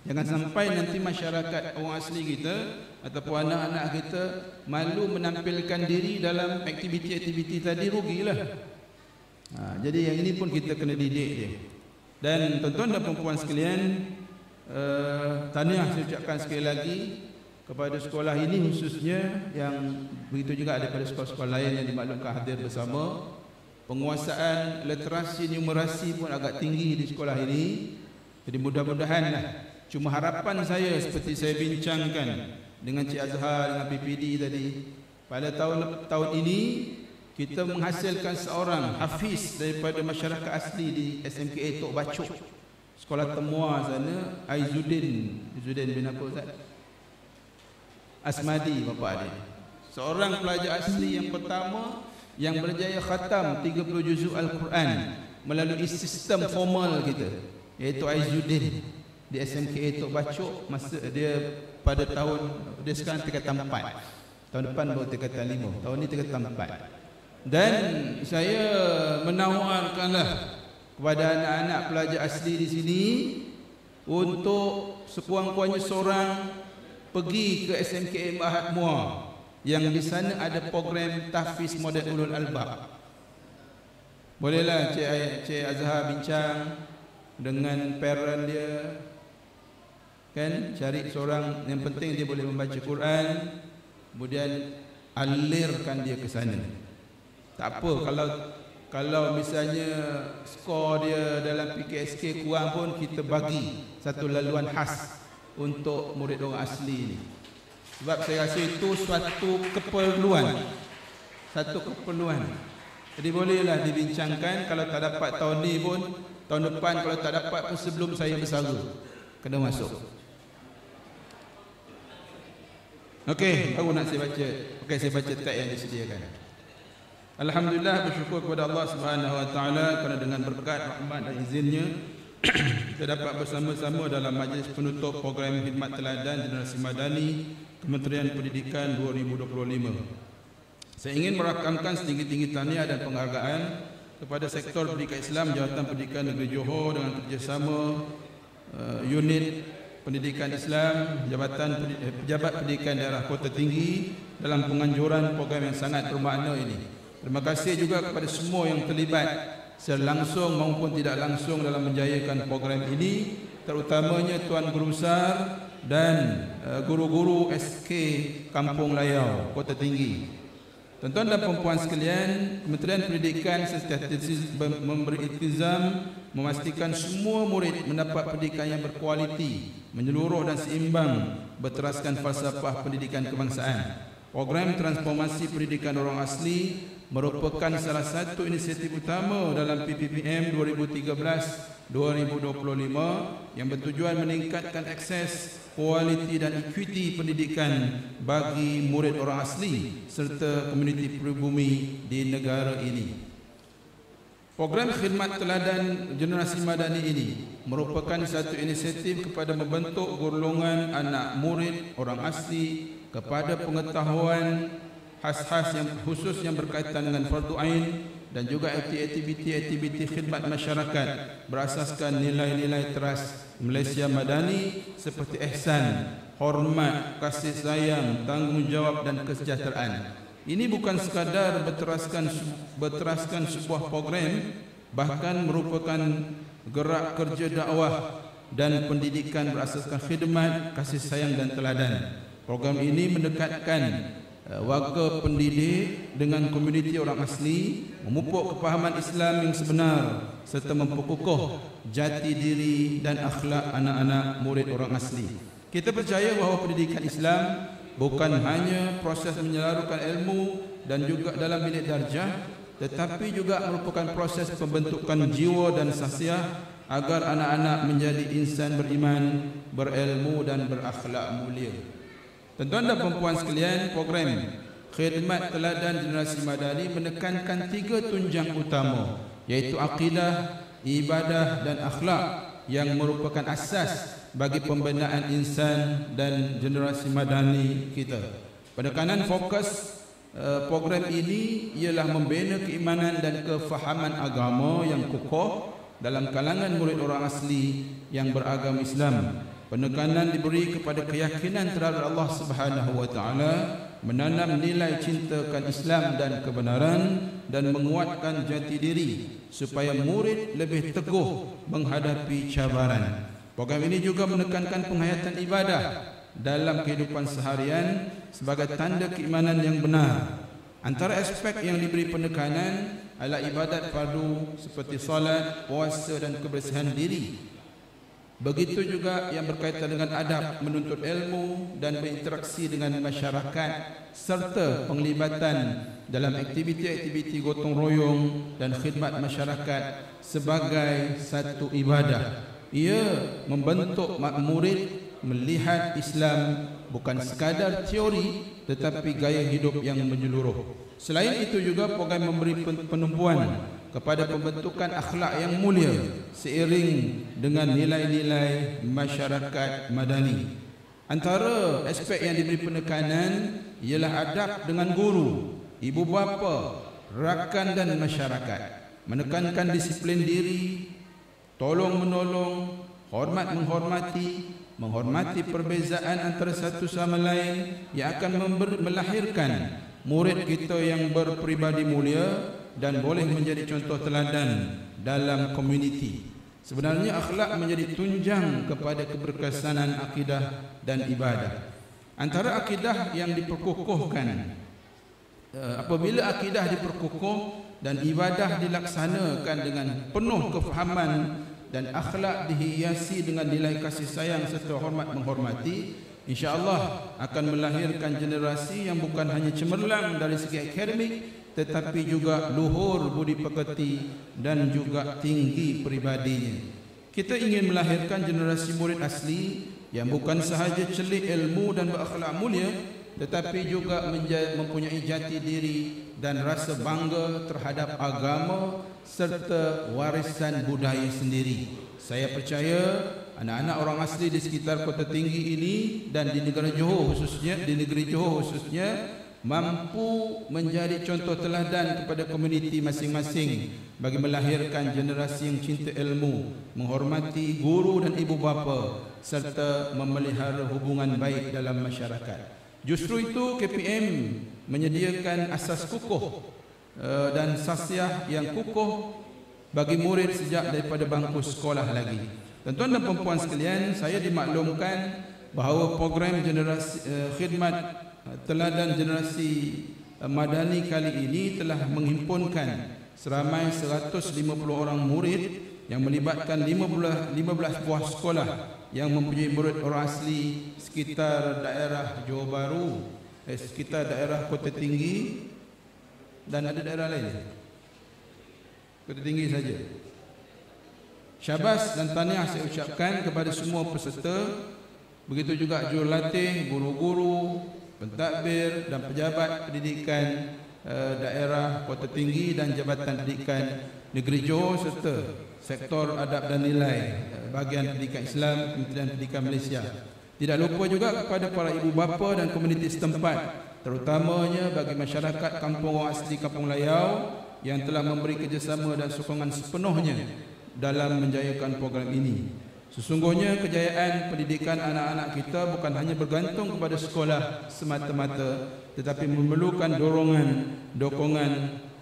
Jangan sampai nanti masyarakat orang asli kita ataupun anak-anak kita malu menampilkan diri dalam aktiviti-aktiviti tadi, rugilah. Jadi yang ini pun kita kena didik dia. Dan tuan-tuan dan perempuan sekalian, tahniah saya ucapkan sekali lagi kepada sekolah ini khususnya, yang begitu juga daripada sekolah-sekolah lain yang dimaklumkan hadir bersama. Penguasaan literasi numerasi pun agak tinggi di sekolah ini. Jadi mudah-mudahanlah, cuma harapan saya seperti saya bincangkan dengan Cik Azhar, dengan PPD tadi, pada tahun ini kita menghasilkan seorang hafiz daripada masyarakat asli di SMKA Tok Bacok, sekolah Temua sana, Aizuddin bin apa Ustaz? Asmadi bapa dia. Seorang pelajar asli yang pertama yang berjaya khatam 30 juzuk Al-Quran melalui sistem formal kita, iaitu Aizuddin di SMKA Tok Bacok. Masa dia pada tahun, dia sekarang tingkatan 4. Tahun depan baru tingkatan 5. Tahun ni tingkatan 4. Dan saya menawarkanlah kepada anak-anak pelajar asli di sini untuk sekurang-kurangnya seorang pergi ke SMKA Mahat Muar, yang di sana ada program tahfiz model ulul albab. Bolehlah Cik Azhar bincang dengan parent dia kan, cari seorang yang penting dia boleh membaca Quran, kemudian alirkan dia ke sana. Tak apa kalau misalnya skor dia dalam PKSK kurang pun, kita bagi satu laluan khas untuk murid orang asli ni. Sebab saya rasa itu suatu keperluan. Jadi bolehlah dibincangkan. Kalau tak dapat tahun ni pun, Tahun depan kalau tak dapat pun sebelum saya bersara kena masuk. Okey, baru nak saya baca. Okey, saya baca teks yang disediakan. Alhamdulillah, bersyukur kepada Allah Subhanahu Wa Taala kerana dengan berkat, rahmat dan izinnya kita dapat bersama-sama dalam majlis penutup program khidmat teladan Generasi Madani Kementerian Pendidikan 2025. Saya ingin merakamkan setinggi-tinggi tahniah dan penghargaan kepada sektor pendidikan Islam Jawatan Pendidikan Negeri Johor dengan kerjasama unit Pendidikan Islam Pejabat Pendidikan Daerah Kota Tinggi dalam penganjuran program yang sangat bermakna ini. Terima kasih juga kepada semua yang terlibat secara langsung maupun tidak langsung dalam menjayakan program ini, terutamanya Tuan Guru Besar dan guru-guru SK Kampung Layau Kota Tinggi. Tuan-tuan dan puan-puan sekalian, Kementerian Pendidikan sentiasa memberi iltizam memastikan semua murid mendapat pendidikan yang berkualiti, menyeluruh dan seimbang berteraskan falsafah pendidikan kebangsaan. Program transformasi pendidikan orang asli merupakan salah satu inisiatif utama dalam PPPM 2013-2025 yang bertujuan meningkatkan akses, kualiti dan equity pendidikan bagi murid orang asli serta komuniti pribumi di negara ini. Program khidmat teladan Generasi Madani ini merupakan satu inisiatif kepada membentuk golongan anak murid orang asli kepada pengetahuan khas-khas yang khusus yang berkaitan dengan fardu ain dan juga aktiviti-aktiviti khidmat masyarakat berasaskan nilai-nilai teras Malaysia Madani seperti ihsan, hormat, kasih sayang, tanggungjawab dan kesejahteraan. Ini bukan sekadar berteraskan sebuah program, bahkan merupakan gerak kerja dakwah dan pendidikan berasaskan khidmat, kasih sayang dan teladan. Program ini mendekatkan warga pendidik dengan komuniti orang asli, memupuk kepahaman Islam yang sebenar serta memperkukuh jati diri dan akhlak anak-anak murid orang asli. Kita percaya bahawa pendidikan Islam bukan hanya proses menyelalukan ilmu dan juga dalam bilik darjah, tetapi juga merupakan proses pembentukan jiwa dan sahsiah agar anak-anak menjadi insan beriman, berilmu dan berakhlak mulia. Tuan-tuan dan puan-puan sekalian, program khidmat teladan Generasi Madani menekankan 3 tunjang utama, iaitu akidah, ibadah dan akhlak yang merupakan asas bagi pembinaan insan dan generasi madani kita. Penekanan fokus program ini ialah membina keimanan dan kefahaman agama yang kukuh dalam kalangan murid orang asli yang beragama Islam. Penekanan diberi kepada keyakinan terhadap Allah Subhanahu Wa Taala, menanam nilai cintakan Islam dan kebenaran dan menguatkan jati diri supaya murid lebih teguh menghadapi cabaran. Program ini juga menekankan penghayatan ibadah dalam kehidupan seharian sebagai tanda keimanan yang benar. Antara aspek yang diberi penekanan adalah ibadat fardu seperti solat, puasa dan kebersihan diri. Begitu juga yang berkaitan dengan adab, menuntut ilmu dan berinteraksi dengan masyarakat serta penglibatan dalam aktiviti-aktiviti gotong royong dan khidmat masyarakat sebagai satu ibadah. Ia membentuk murid melihat Islam bukan sekadar teori tetapi gaya hidup yang menyeluruh. Selain itu juga program memberi penumpuan kepada pembentukan akhlak yang mulia seiring dengan nilai-nilai masyarakat madani. Antara aspek yang diberi penekanan ialah adab dengan guru, ibu bapa, rakan dan masyarakat. Menekankan disiplin diri, tolong menolong, hormat menghormati, menghormati perbezaan antara satu sama lain yang akan melahirkan murid kita yang berpribadi mulia dan boleh menjadi contoh teladan dalam komuniti. Sebenarnya akhlak menjadi tunjang kepada keberkesanan akidah dan ibadah. Antara akidah yang diperkukuhkan, apabila akidah diperkukuh dan ibadah dilaksanakan dengan penuh kefahaman dan akhlak dihiasi dengan nilai kasih sayang serta hormat menghormati, insya-Allah akan melahirkan generasi yang bukan hanya cemerlang dari segi akademik tetapi juga luhur budi pekerti dan juga tinggi peribadinya. Kita ingin melahirkan generasi murid asli yang bukan sahaja celik ilmu dan berakhlak mulia, tetapi juga mempunyai jati diri dan rasa bangga terhadap agama serta warisan budaya sendiri. Saya percaya anak-anak orang asli di sekitar Kota Tinggi ini dan di negeri Johor khususnya mampu menjadi contoh teladan kepada komuniti masing-masing bagi melahirkan generasi yang cinta ilmu, menghormati guru dan ibu bapa serta memelihara hubungan baik dalam masyarakat. Justru itu KPM menyediakan asas kukuh dan sasiah yang kukuh bagi murid sejak daripada bangku sekolah lagi. Tuan-tuan dan puan-puan sekalian, saya dimaklumkan bahawa program generasi khidmat teladan generasi madani kali ini telah menghimpunkan seramai 150 orang murid yang melibatkan 15 buah sekolah yang mempunyai murid orang asli sekitar daerah Johor Bahru, sekitar daerah Kota Tinggi dan ada daerah lain. Kota Tinggi saja. Syabas dan tahniah saya ucapkan kepada semua peserta, begitu juga jurulatih, guru-guru, pentadbir dan pejabat pendidikan daerah Kota Tinggi dan Jabatan Pendidikan Negeri Johor serta Sektor Adab dan Nilai Bahagian Pendidikan Islam Kementerian Pendidikan Malaysia. Tidak lupa juga kepada para ibu bapa dan komuniti setempat, terutamanya bagi masyarakat kampung orang asli Kampung Layau yang telah memberi kerjasama dan sokongan sepenuhnya dalam menjayakan program ini. Sesungguhnya kejayaan pendidikan anak-anak kita bukan hanya bergantung kepada sekolah semata-mata, tetapi memerlukan dokongan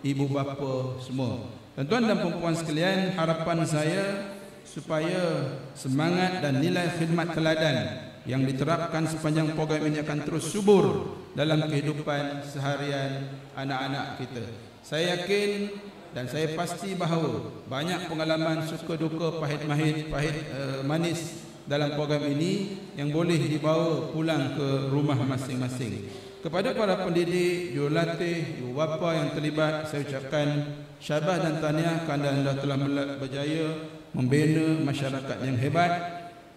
ibu bapa semua. Tuan-tuan dan puan-puan sekalian, harapan saya supaya semangat dan nilai khidmat teladan yang diterapkan sepanjang program ini akan terus subur dalam kehidupan seharian anak-anak kita. Saya yakin dan saya pasti bahawa banyak pengalaman suka duka, pahit manis dalam program ini yang boleh dibawa pulang ke rumah masing-masing. Kepada para pendidik, jurulatih, ibu bapa yang terlibat, saya ucapkan syabas dan tahniah kerana anda telah berjaya membina masyarakat yang hebat.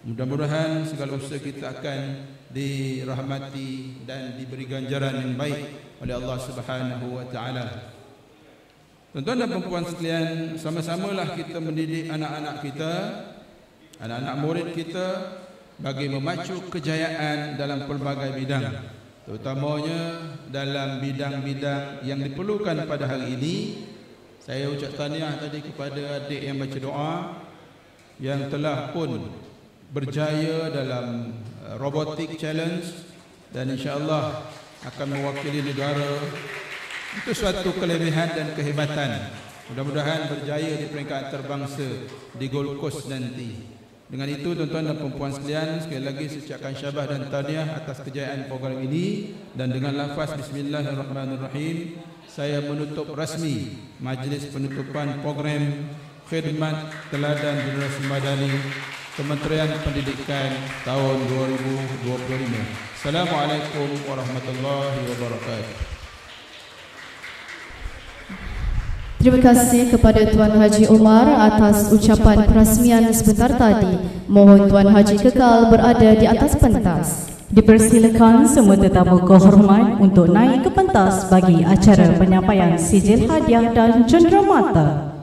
Mudah-mudahan segala usaha kita akan dirahmati dan diberi ganjaran yang baik oleh Allah Subhanahu wa taala. Tuan-tuan dan puan-puan sekalian, sama-samalah kita mendidik anak-anak kita, anak-anak murid kita bagi memacu kejayaan dalam pelbagai bidang, terutamanya dalam bidang-bidang yang diperlukan pada hari ini. Saya ucap tahniah tadi kepada adik yang baca doa yang telah pun berjaya dalam robotik challenge dan insya-Allah akan mewakili negara. Itu suatu kelebihan dan kehebatan. Mudah-mudahan berjaya di peringkat antarabangsa di Gold Coast nanti. Dengan itu tuan-tuan dan puan-puan sekalian, sekali lagi saya ucapkan syabas dan tahniah atas kejayaan program ini, dan dengan lafaz bismillahirrahmanirrahim saya menutup rasmi majlis penutupan program khidmat teladan generasi madani Kementerian Pendidikan tahun 2025. Assalamualaikum warahmatullahi wabarakatuh. Terima kasih kepada Tuan Haji Omar atas ucapan perasmian sebentar tadi. Mohon Tuan Haji kekal berada di atas pentas. Dipersilakan semua tetamu kehormat untuk naik ke pentas bagi acara penyampaian sijil hadiah dan cenderamata.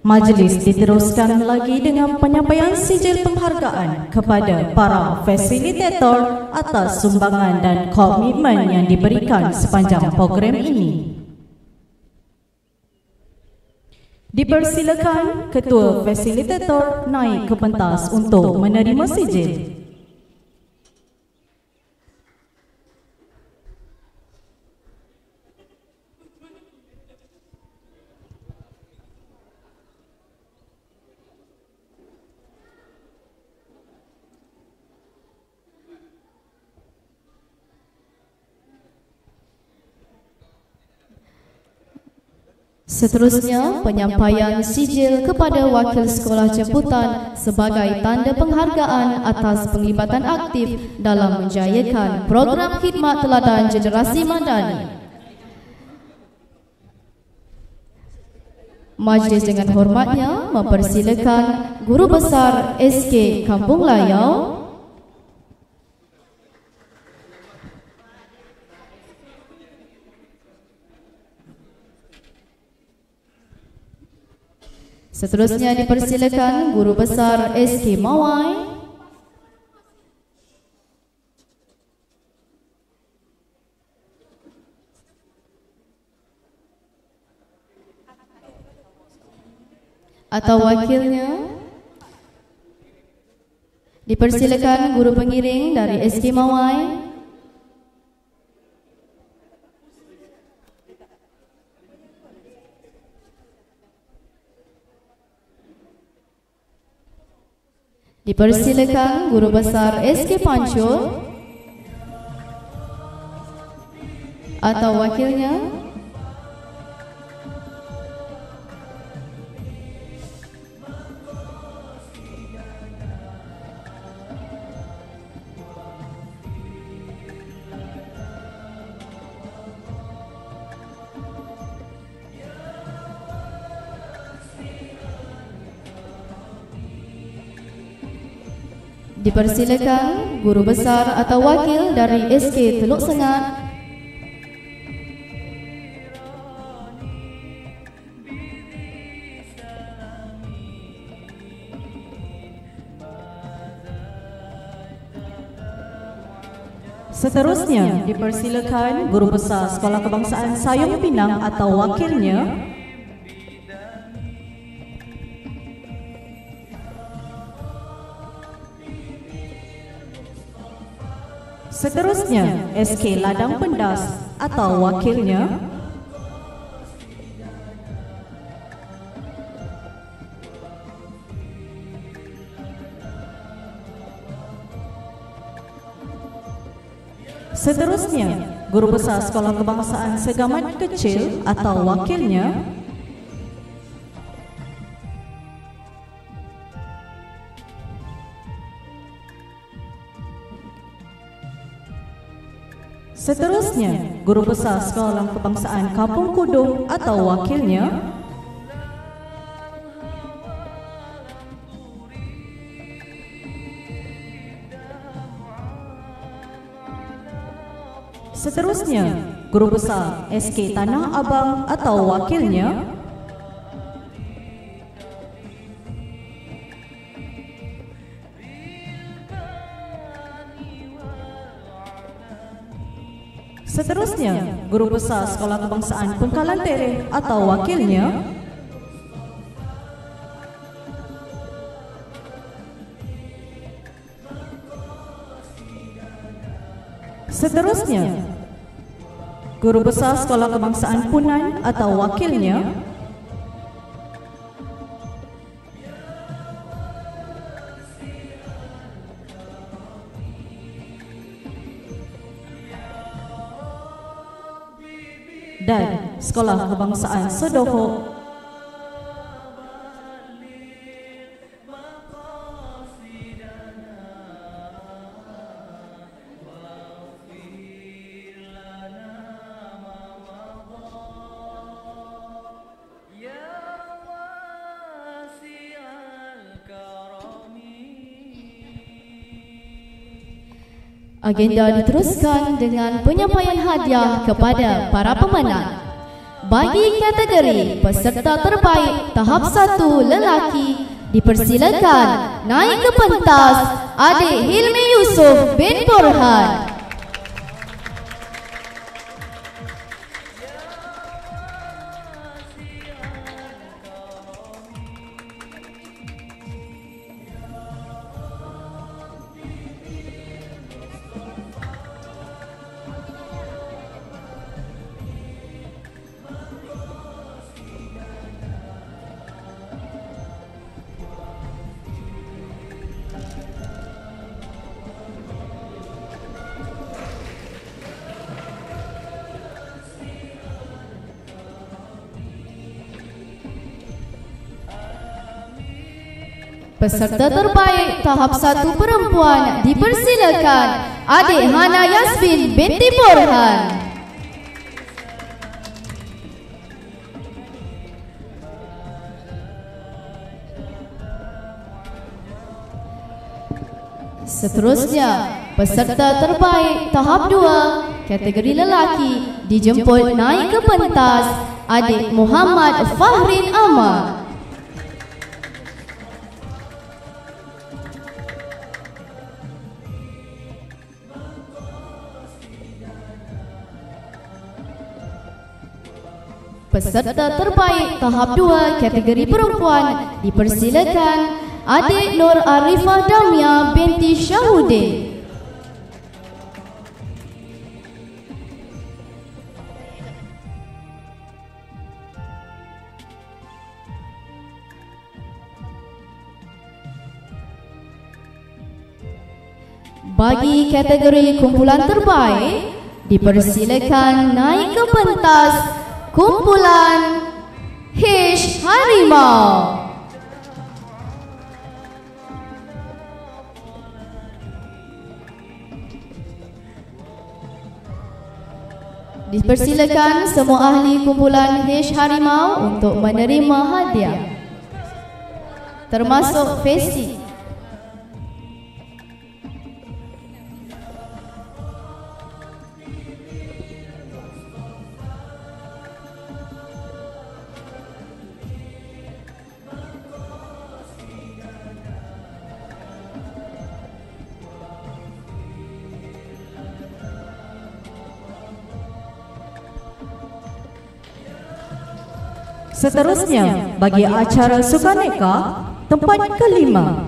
Majlis diteruskan lagi dengan penyampaian sijil penghargaan kepada para fasilitator atas sumbangan dan komitmen yang diberikan sepanjang program ini. Dipersilakan Ketua Fasilitator naik ke pentas untuk menerima sijil. Seterusnya, penyampaian sijil kepada wakil sekolah jemputan sebagai tanda penghargaan atas penglibatan aktif dalam menjayakan program khidmat teladan generasi madani. Majlis dengan hormatnya mempersilakan Guru Besar SK Kampung Layau, seterusnya dipersilakan Guru Besar SK Mawai, atau wakilnya. Dipersilakan Guru Pengiring dari SK Mawai, dipersilakan Guru Besar SK Pancur atau wakilnya. Dipersilakan Guru Besar atau wakil dari SK Teluk Sengat, seterusnya dipersilakan Guru Besar Sekolah Kebangsaan Sayong Pinang atau wakilnya. Seterusnya, SK Ladang Pendas atau wakilnya. Seterusnya, Guru Besar Sekolah Kebangsaan Segamat Kecil atau wakilnya. Seterusnya, Guru Besar Sekolah Kebangsaan Kampung Kudung atau wakilnya. Seterusnya, Guru Besar SK Tanah Abang atau wakilnya. Seterusnya, Guru Besar Sekolah Kebangsaan Pengkalan Tereh atau wakilnya. Seterusnya, Guru Besar Sekolah Kebangsaan Punan atau wakilnya. Dan Sekolah Kebangsaan Sedoho Agenda diteruskan dengan penyampaian hadiah kepada para pemenang. Bagi kategori peserta terbaik tahap 1 lelaki, dipersilakan naik ke pentas Adik Hilmi Yusof bin Borhan. Peserta terbaik tahap 1 perempuan dipersilakan Adik Hana Yasmin binti Borhan. Seterusnya, peserta terbaik tahap 2 kategori lelaki dijemput naik ke pentas Adik Muhammad Fahrin Ahmad. Peserta terbaik tahap 2 kategori perempuan dipersilakan Adik Nur Arifah Damia binti Syahudin. Bagi kategori kumpulan terbaik dipersilakan naik ke pentas kumpulan H Harimau. Dipersilakan semua ahli kumpulan H Harimau untuk menerima hadiah, termasuk Fesi. Seterusnya, bagi acara Sukaneka, tempat kelima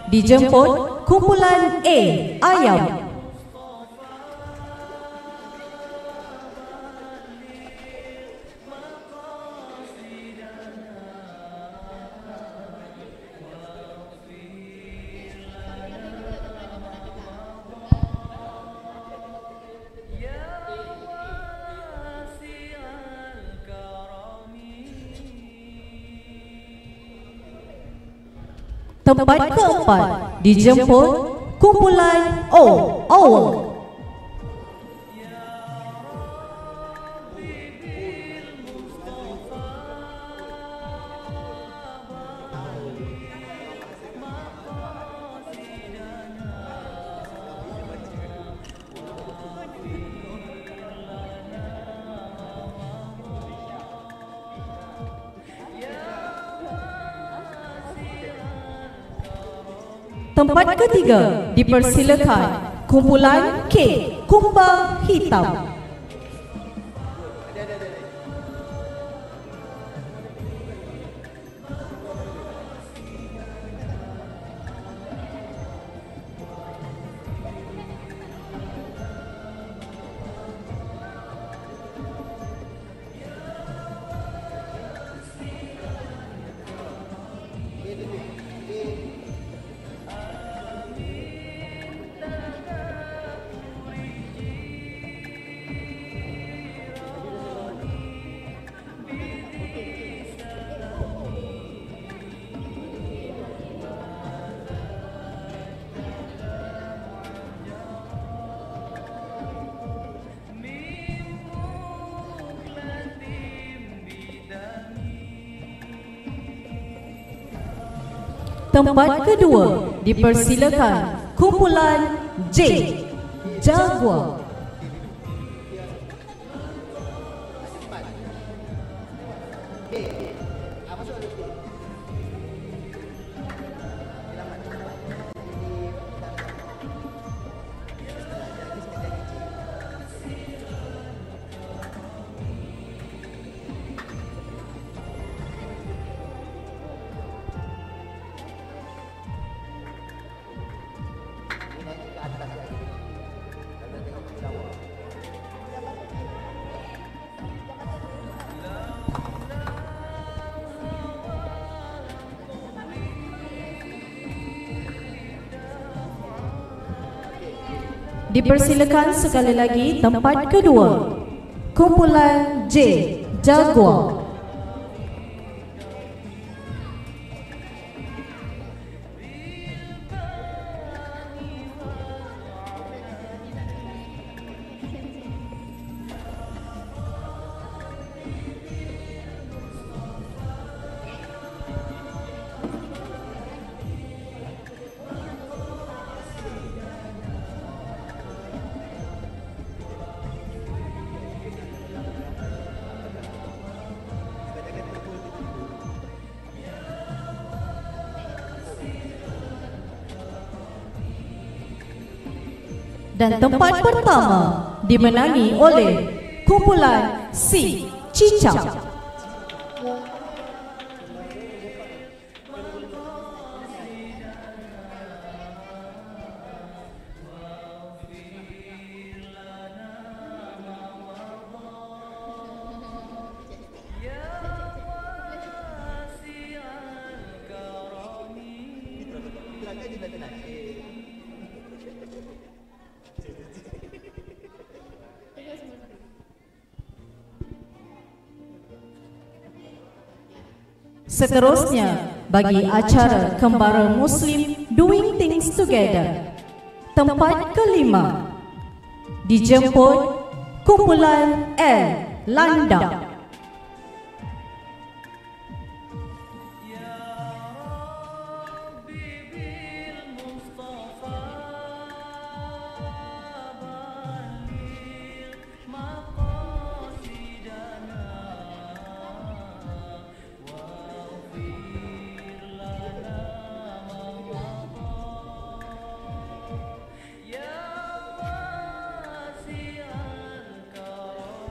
dijemput kumpulan A Ayam. Tempat keempat dijemput kumpulan O Owl. Tempat ketiga dipersilakan kumpulan K Kumbang Hitam. Tempat kedua dipersilakan kumpulan J Jaguar. Dipersilakan sekali lagi tempat kedua kumpulan J Jaguar. Dan tempat pertama dimenangi oleh kumpulan Si Cicak. Seterusnya, bagi acara Kembara Muslim Doing Things Together, tempat kelima dijemput kumpulan L Landa.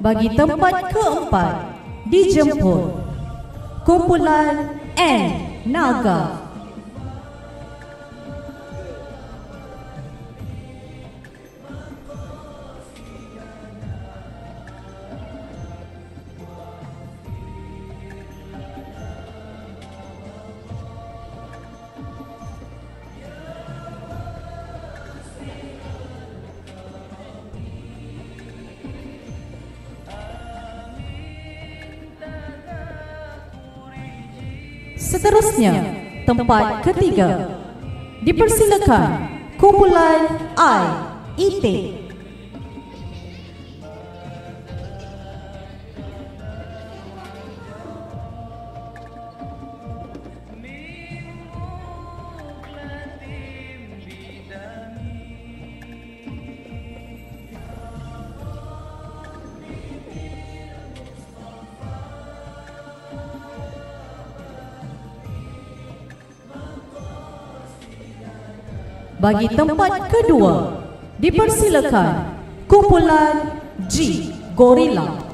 Bagi tempat keempat dijemput kumpulan N Naga. Seterusnya, tempat ketiga dipersilakan kumpulan I Itik. Bagi tempat kedua dipersilakan kumpulan G Gorilla.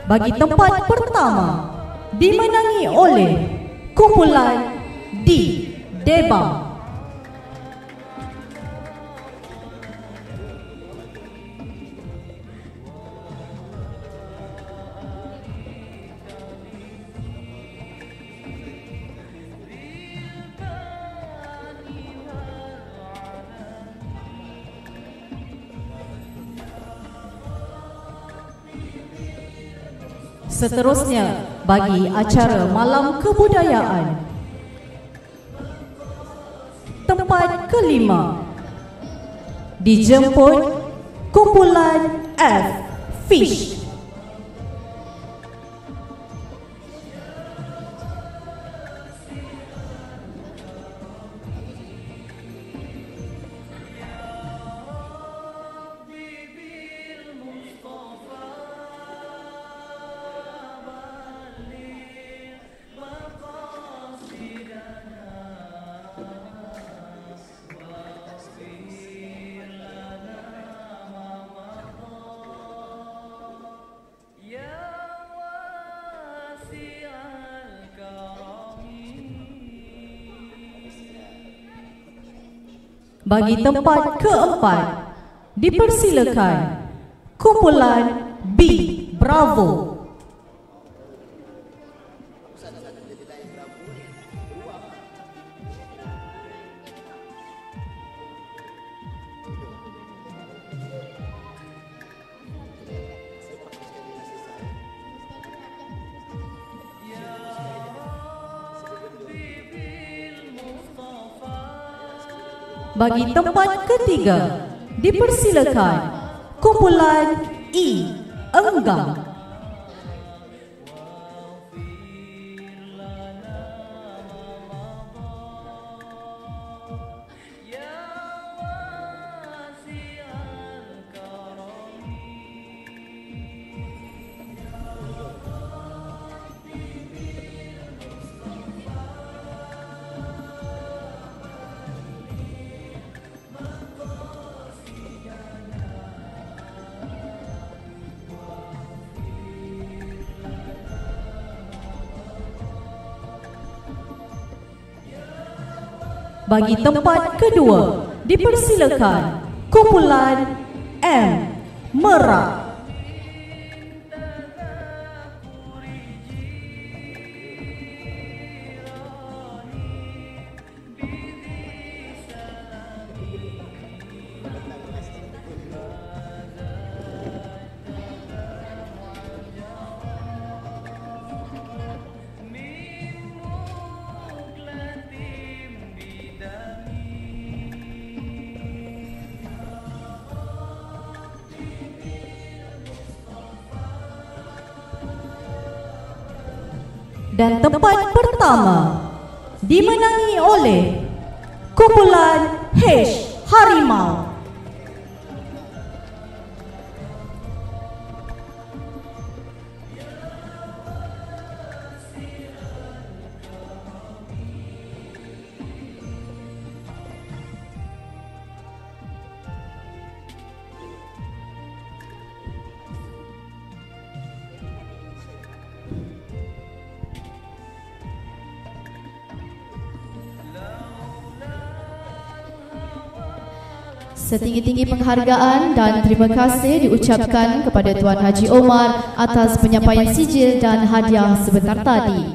Bagi tempat pertama dimenangi oleh kumpulan D Deba. Seterusnya, bagi acara Malam Kebudayaan, tempat kelima dijemput kumpulan F Fish. Bagi tempat keempat dipersilakan kumpulan B Bravo. Bagi tempat ketiga dipersilakan kumpulan I Enggang. Bagi tempat kedua, dipersilakan kumpulan M Merak. Dan tempat pertama dimenangi oleh kumpulan H Harimau. Setinggi-tinggi penghargaan dan terima kasih diucapkan kepada Tuan Haji Omar atas penyampaian sijil dan hadiah sebentar tadi.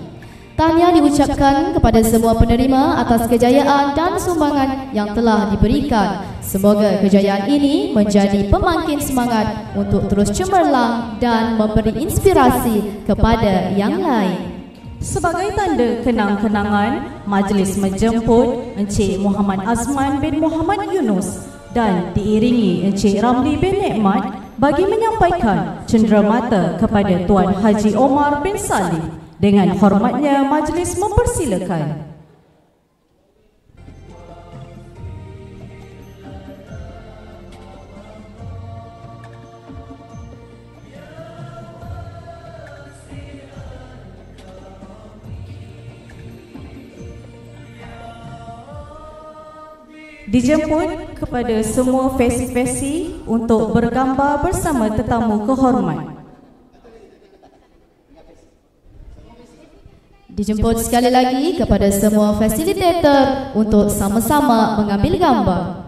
Tahniah diucapkan kepada semua penerima atas kejayaan dan sumbangan yang telah diberikan. Semoga kejayaan ini menjadi pemangkin semangat untuk terus cemerlang dan memberi inspirasi kepada yang lain. Sebagai tanda kenang-kenangan, majlis menjemput Encik Muhammad Azman bin Muhammad Yunus dan diiringi Encik Ramli bin Nikmat bagi menyampaikan cenderamata kepada Tuan Haji Omar bin Saleh. Dengan hormatnya, majlis mempersilakan. Dijemput kepada semua fesi-fesi untuk bergambar bersama tetamu kehormat. Dijemput sekali lagi kepada semua fasilitator untuk sama-sama mengambil gambar.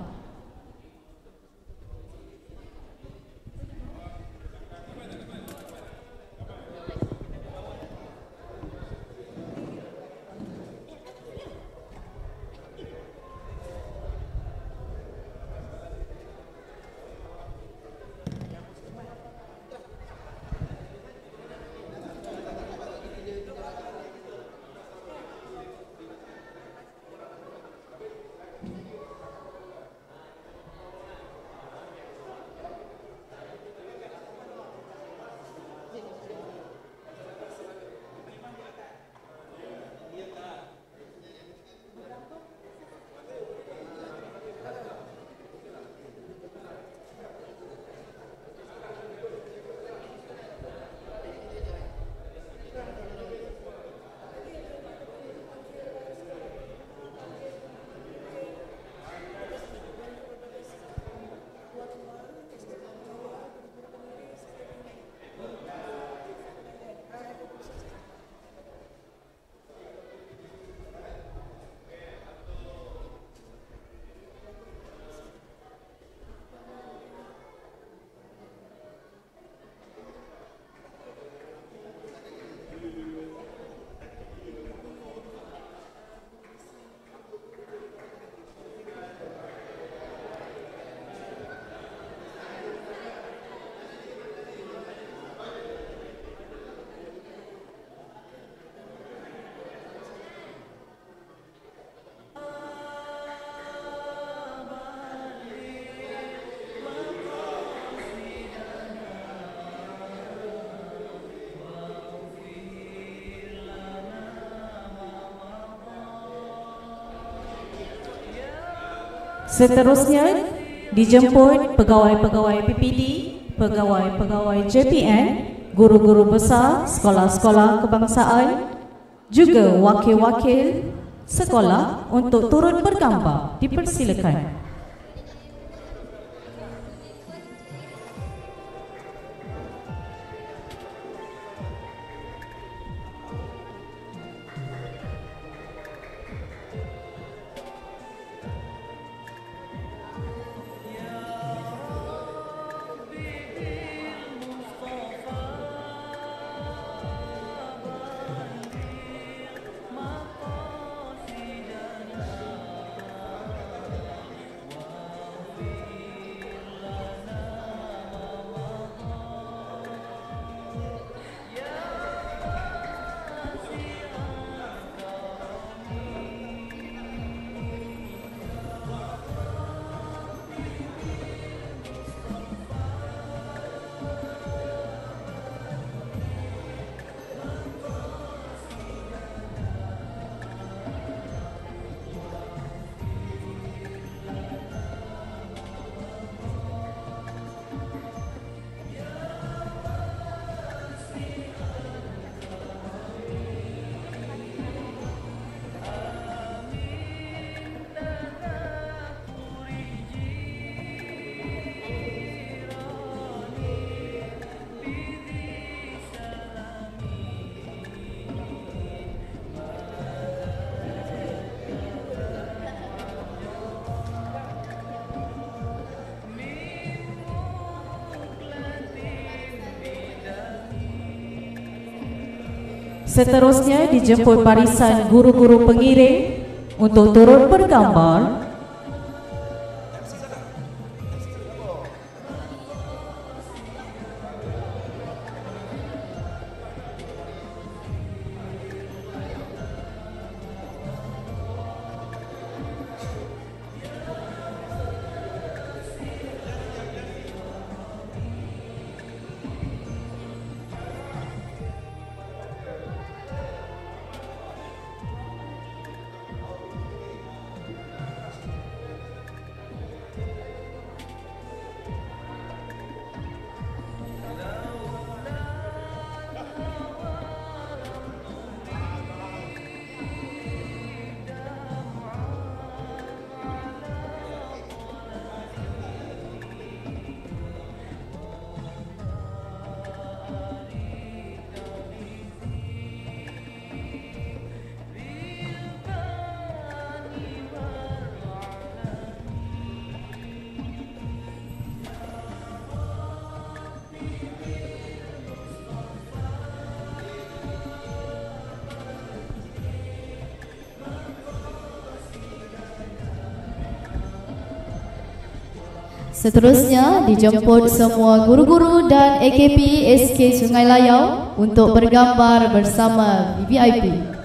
Seterusnya dijemput pegawai-pegawai PPD, pegawai-pegawai JPN, guru-guru besar sekolah-sekolah kebangsaan, juga wakil-wakil sekolah untuk turut bergambar. Dipersilakan. Seterusnya dijemput barisan guru-guru pengiring untuk turut bergambar. Seterusnya dijemput semua guru-guru dan AKP SK Sungai Layau untuk bergambar bersama VVIP.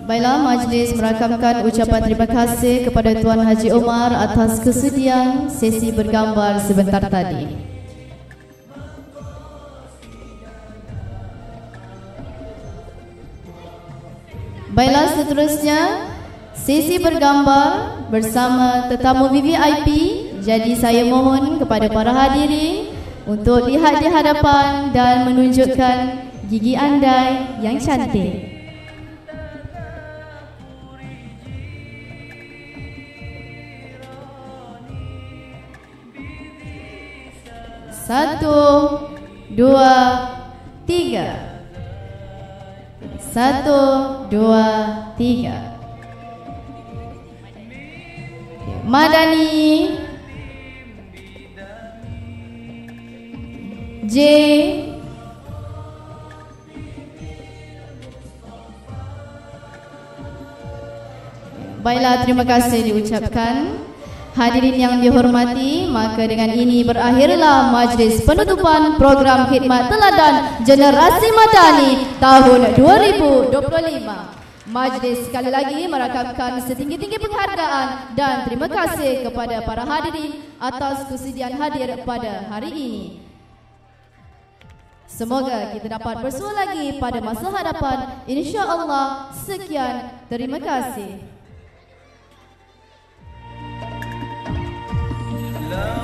Baiklah, majlis merakamkan ucapan terima kasih kepada Tuan Haji Omar atas kesediaan sesi bergambar sebentar tadi. Baiklah, seterusnya sesi bergambar bersama tetamu VVIP. Jadi saya mohon kepada para hadirin untuk lihat di hadapan dan menunjukkan gigi andai yang cantik. Satu, dua, tiga. Satu, dua, tiga. Madani, J, baiklah, terima kasih diucapkan. Hadirin yang dihormati, maka dengan ini berakhirlah majlis penutupan program khidmat teladan Generasi Madani tahun 2025. Majlis sekali lagi merakamkan setinggi-tinggi penghargaan dan terima kasih kepada para hadirin atas kesediaan hadir pada hari ini. Semoga kita dapat bersua lagi pada masa hadapan, insya-Allah. Sekian, terima kasih. love.